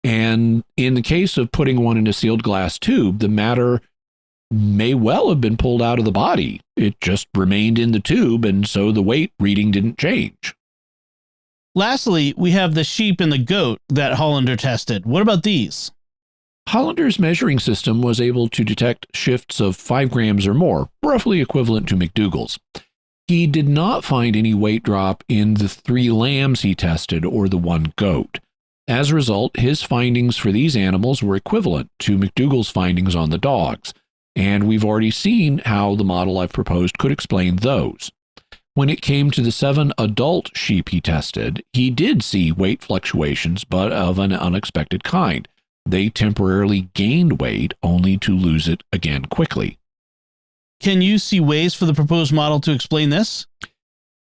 [SPEAKER 2] And in the case of putting one in a sealed glass tube, the matter may well have been pulled out of the body. It just remained in the tube, and so the weight reading didn't change.
[SPEAKER 1] Lastly, we have the sheep and the goat that Hollander tested. What about these?
[SPEAKER 2] Hollander's measuring system was able to detect shifts of 5 grams or more, roughly equivalent to McDougall's. He did not find any weight drop in the 3 lambs he tested or the 1 goat. As a result, his findings for these animals were equivalent to McDougall's findings on the dogs, and we've already seen how the model I've proposed could explain those. When it came to the 7 adult sheep he tested, he did see weight fluctuations, but of an unexpected kind. They temporarily gained weight only to lose it again quickly.
[SPEAKER 1] Can you see ways for the proposed model to explain this?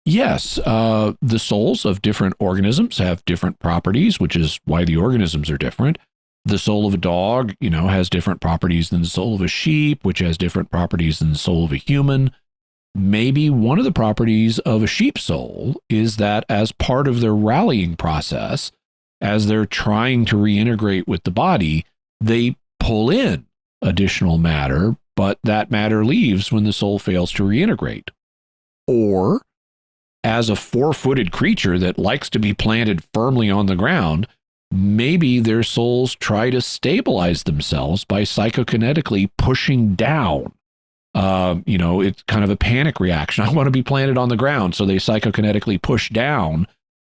[SPEAKER 2] Yes, the souls of different organisms have different properties, which is why the organisms are different. The soul of a dog, has different properties than the soul of a sheep, which has different properties than the soul of a human. Maybe one of the properties of a sheep's soul is that as part of their rallying process, as they're trying to reintegrate with the body, they pull in additional matter, but that matter leaves when the soul fails to reintegrate. Or, as a 4-footed creature that likes to be planted firmly on the ground, maybe their souls try to stabilize themselves by psychokinetically pushing down. It's kind of a panic reaction. I want to be planted on the ground, so they psychokinetically push down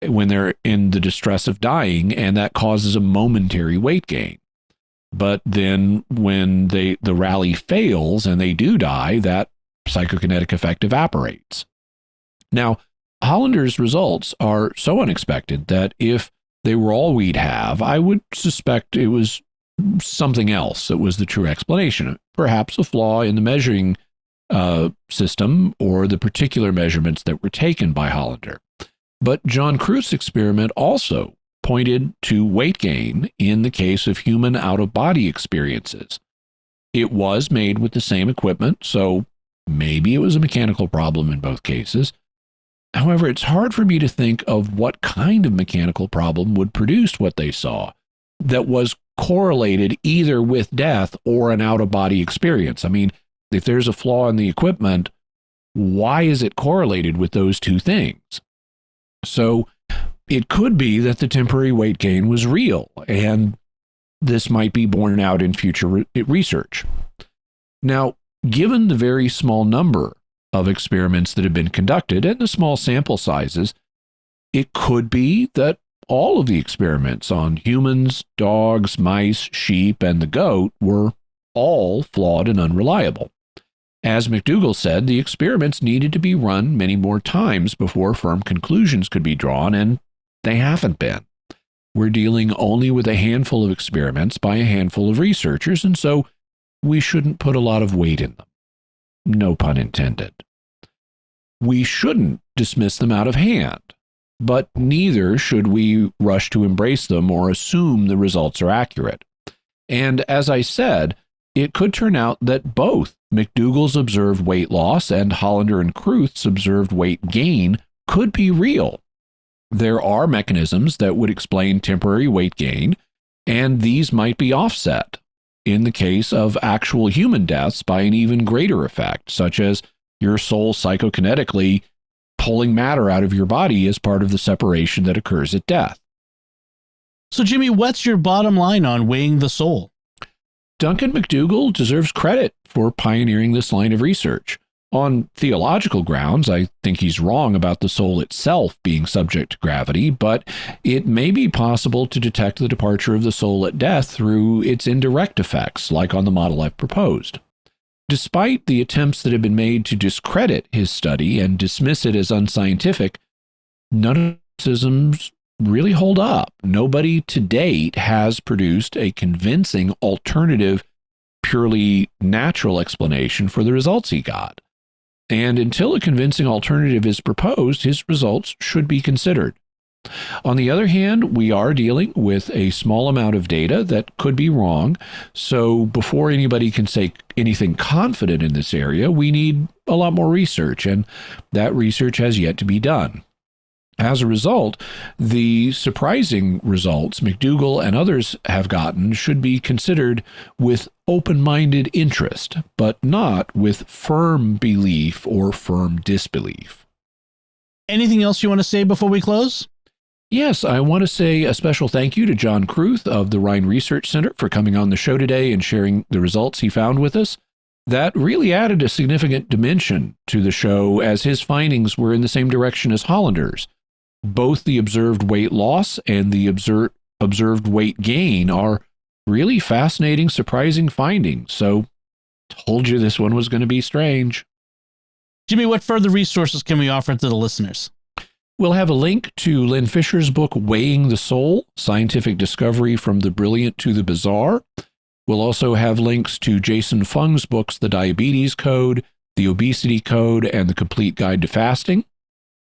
[SPEAKER 2] when they're in the distress of dying, and that causes a momentary weight gain. But then when the rally fails and they do die, that psychokinetic effect evaporates. Now, Hollander's results are so unexpected that if they were all we'd have, I would suspect it was something else that was the true explanation. Perhaps a flaw in the measuring system or the particular measurements that were taken by Hollander. But John Kruth's experiment also pointed to weight gain in the case of human out-of-body experiences. It was made with the same equipment, so maybe it was a mechanical problem in both cases. However, it's hard for me to think of what kind of mechanical problem would produce what they saw that was correlated either with death or an out-of-body experience. I mean, if there's a flaw in the equipment, why is it correlated with those two things? So it could be that the temporary weight gain was real, and this might be borne out in future research. Now, given the very small number of experiments that have been conducted and the small sample sizes, it could be that all of the experiments on humans, dogs, mice, sheep, and the goat were all flawed and unreliable. As McDougall said, the experiments needed to be run many more times before firm conclusions could be drawn, and they haven't been. We're dealing only with a handful of experiments by a handful of researchers, and so we shouldn't put a lot of weight in them. No pun intended. We shouldn't dismiss them out of hand, but neither should we rush to embrace them or assume the results are accurate. And as I said, it could turn out that both McDougall's observed weight loss and Hollander and Kruth's observed weight gain could be real. There are mechanisms that would explain temporary weight gain, and these might be offset in the case of actual human deaths by an even greater effect, such as your soul psychokinetically pulling matter out of your body as part of the separation that occurs at death.
[SPEAKER 1] So, Jimmy, what's your bottom line on weighing the soul?
[SPEAKER 2] Duncan McDougall deserves credit for pioneering this line of research. On theological grounds, I think he's wrong about the soul itself being subject to gravity, but it may be possible to detect the departure of the soul at death through its indirect effects, like on the model I've proposed. Despite the attempts that have been made to discredit his study and dismiss it as unscientific, none of the criticisms really hold up. Nobody to date has produced a convincing alternative, purely natural explanation for the results he got. And until a convincing alternative is proposed, his results should be considered. On the other hand, we are dealing with a small amount of data that could be wrong. So before anybody can say anything confident in this area, we need a lot more research, and that research has yet to be done. As a result, the surprising results McDougall and others have gotten should be considered with open-minded interest, but not with firm belief or firm disbelief.
[SPEAKER 1] Anything else you want to say before we close?
[SPEAKER 2] Yes, I want to say a special thank you to John Kruth of the Rhine Research Center for coming on the show today and sharing the results he found with us. That really added a significant dimension to the show, as his findings were in the same direction as Hollander's. Both the observed weight loss and the observed weight gain are really fascinating, surprising findings. So, told you this one was going to be strange.
[SPEAKER 1] Jimmy, what further resources can we offer to the listeners?
[SPEAKER 2] We'll have a link to Len Fisher's book, Weighing the Soul, Scientific Discovery from the Brilliant to the Bizarre. We'll also have links to Jason Fung's books, The Diabetes Code, The Obesity Code, and The Complete Guide to Fasting.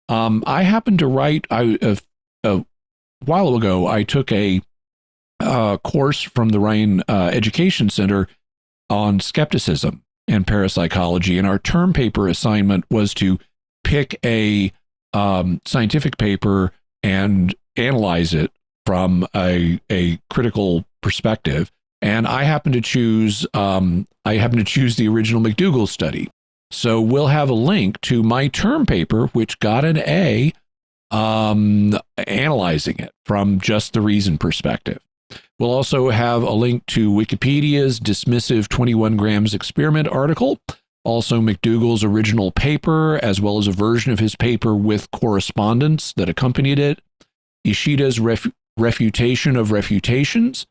[SPEAKER 2] I happened to write, a while ago, I took a course from the Rhine Education Center on skepticism and parapsychology, and our term paper assignment was to pick a scientific paper and analyze it from a critical perspective. And I happened to choose the original McDougall study. So we'll have a link to my term paper, which got an A, analyzing it from just the reason perspective. We'll also have a link to Wikipedia's dismissive 21 grams experiment article, also McDougall's original paper, as well as a version of his paper with correspondence that accompanied it, Ishida's refutation of refutations,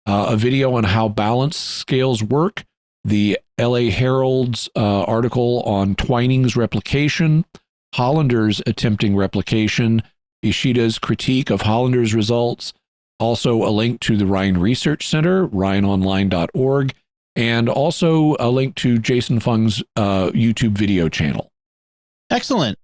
[SPEAKER 2] a video on how balance scales work, the LA Herald's article on Twining's replication, Hollander's attempting replication, Ishida's critique of Hollander's results, also a link to the Rhine Research Center, rhineonline.org, and also a link to Jason Fung's YouTube video channel.
[SPEAKER 1] Excellent.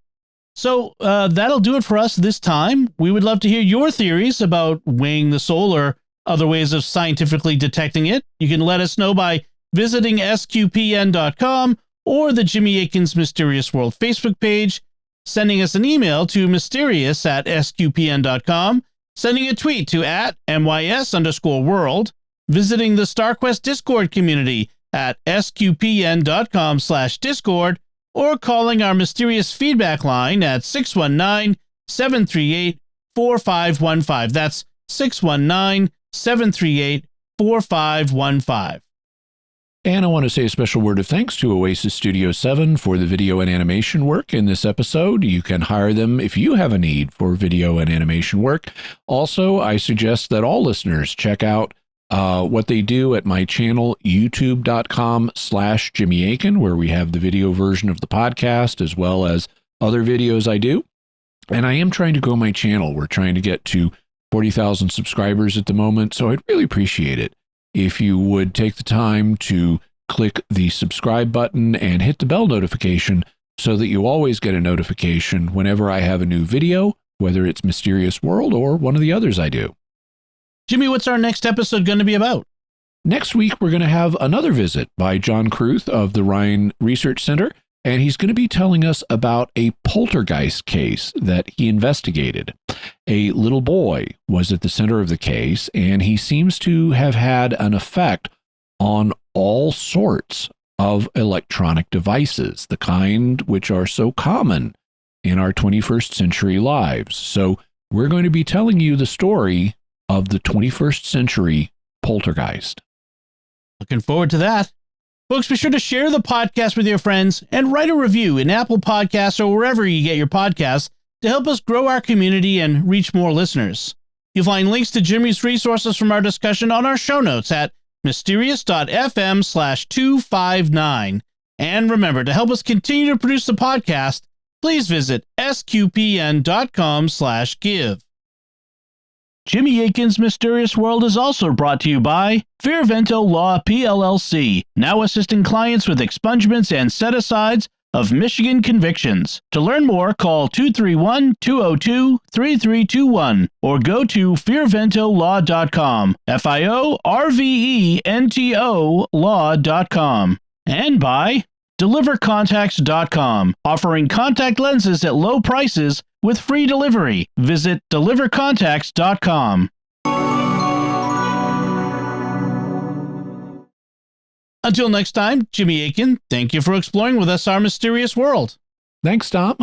[SPEAKER 1] So that'll do it for us this time. We would love to hear your theories about weighing the soul or other ways of scientifically detecting it. You can let us know by visiting sqpn.com or the Jimmy Akin's Mysterious World Facebook page, sending us an email to mysterious@sqpn.com, sending a tweet to @mys_world, visiting the StarQuest Discord community at sqpn.com/discord, or calling our mysterious feedback line at 619-738-4515. That's 619-738-4515.
[SPEAKER 2] And I want to say a special word of thanks to Oasis Studio 7 for the video and animation work in this episode. You can hire them if you have a need for video and animation work. Also, I suggest that all listeners check out what they do at my channel, youtube.com/Jimmy Akin, where we have the video version of the podcast as well as other videos I do. And I am trying to grow my channel. We're trying to get to 40,000 subscribers at the moment, so I'd really appreciate it if you would take the time to click the subscribe button and hit the bell notification so that you always get a notification whenever I have a new video, whether it's Mysterious World or one of the others I do.
[SPEAKER 1] Jimmy, what's our next episode going to be about?
[SPEAKER 2] Next week, we're going to have another visit by John Kruth of the Rhine Research Center, and he's going to be telling us about a poltergeist case that he investigated. A little boy was at the center of the case, and he seems to have had an effect on all sorts of electronic devices, the kind which are so common in our 21st century lives. So we're going to be telling you the story of the 21st century poltergeist.
[SPEAKER 1] Looking forward to that. Folks, be sure to share the podcast with your friends and write a review in Apple Podcasts or wherever you get your podcasts to help us grow our community and reach more listeners. You'll find links to Jimmy's resources from our discussion on our show notes at mysterious.fm/259. And remember, to help us continue to produce the podcast, please visit sqpn.com/give. Jimmy Akin's Mysterious World is also brought to you by Fearvento Law PLLC, now assisting clients with expungements and set-asides of Michigan convictions. To learn more, call 231-202-3321 or go to fearventolaw.com, FIORVENTO law.com. And by DeliverContacts.com, offering contact lenses at low prices with free delivery. Visit DeliverContacts.com. Until next time, Jimmy Akin, thank you for exploring with us our mysterious world.
[SPEAKER 2] Thanks, Dom.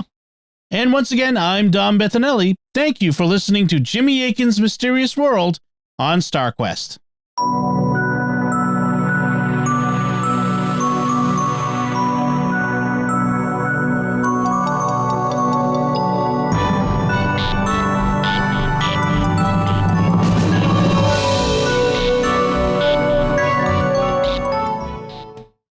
[SPEAKER 1] And once again, I'm Dom Bettinelli. Thank you for listening to Jimmy Akin's Mysterious World on StarQuest.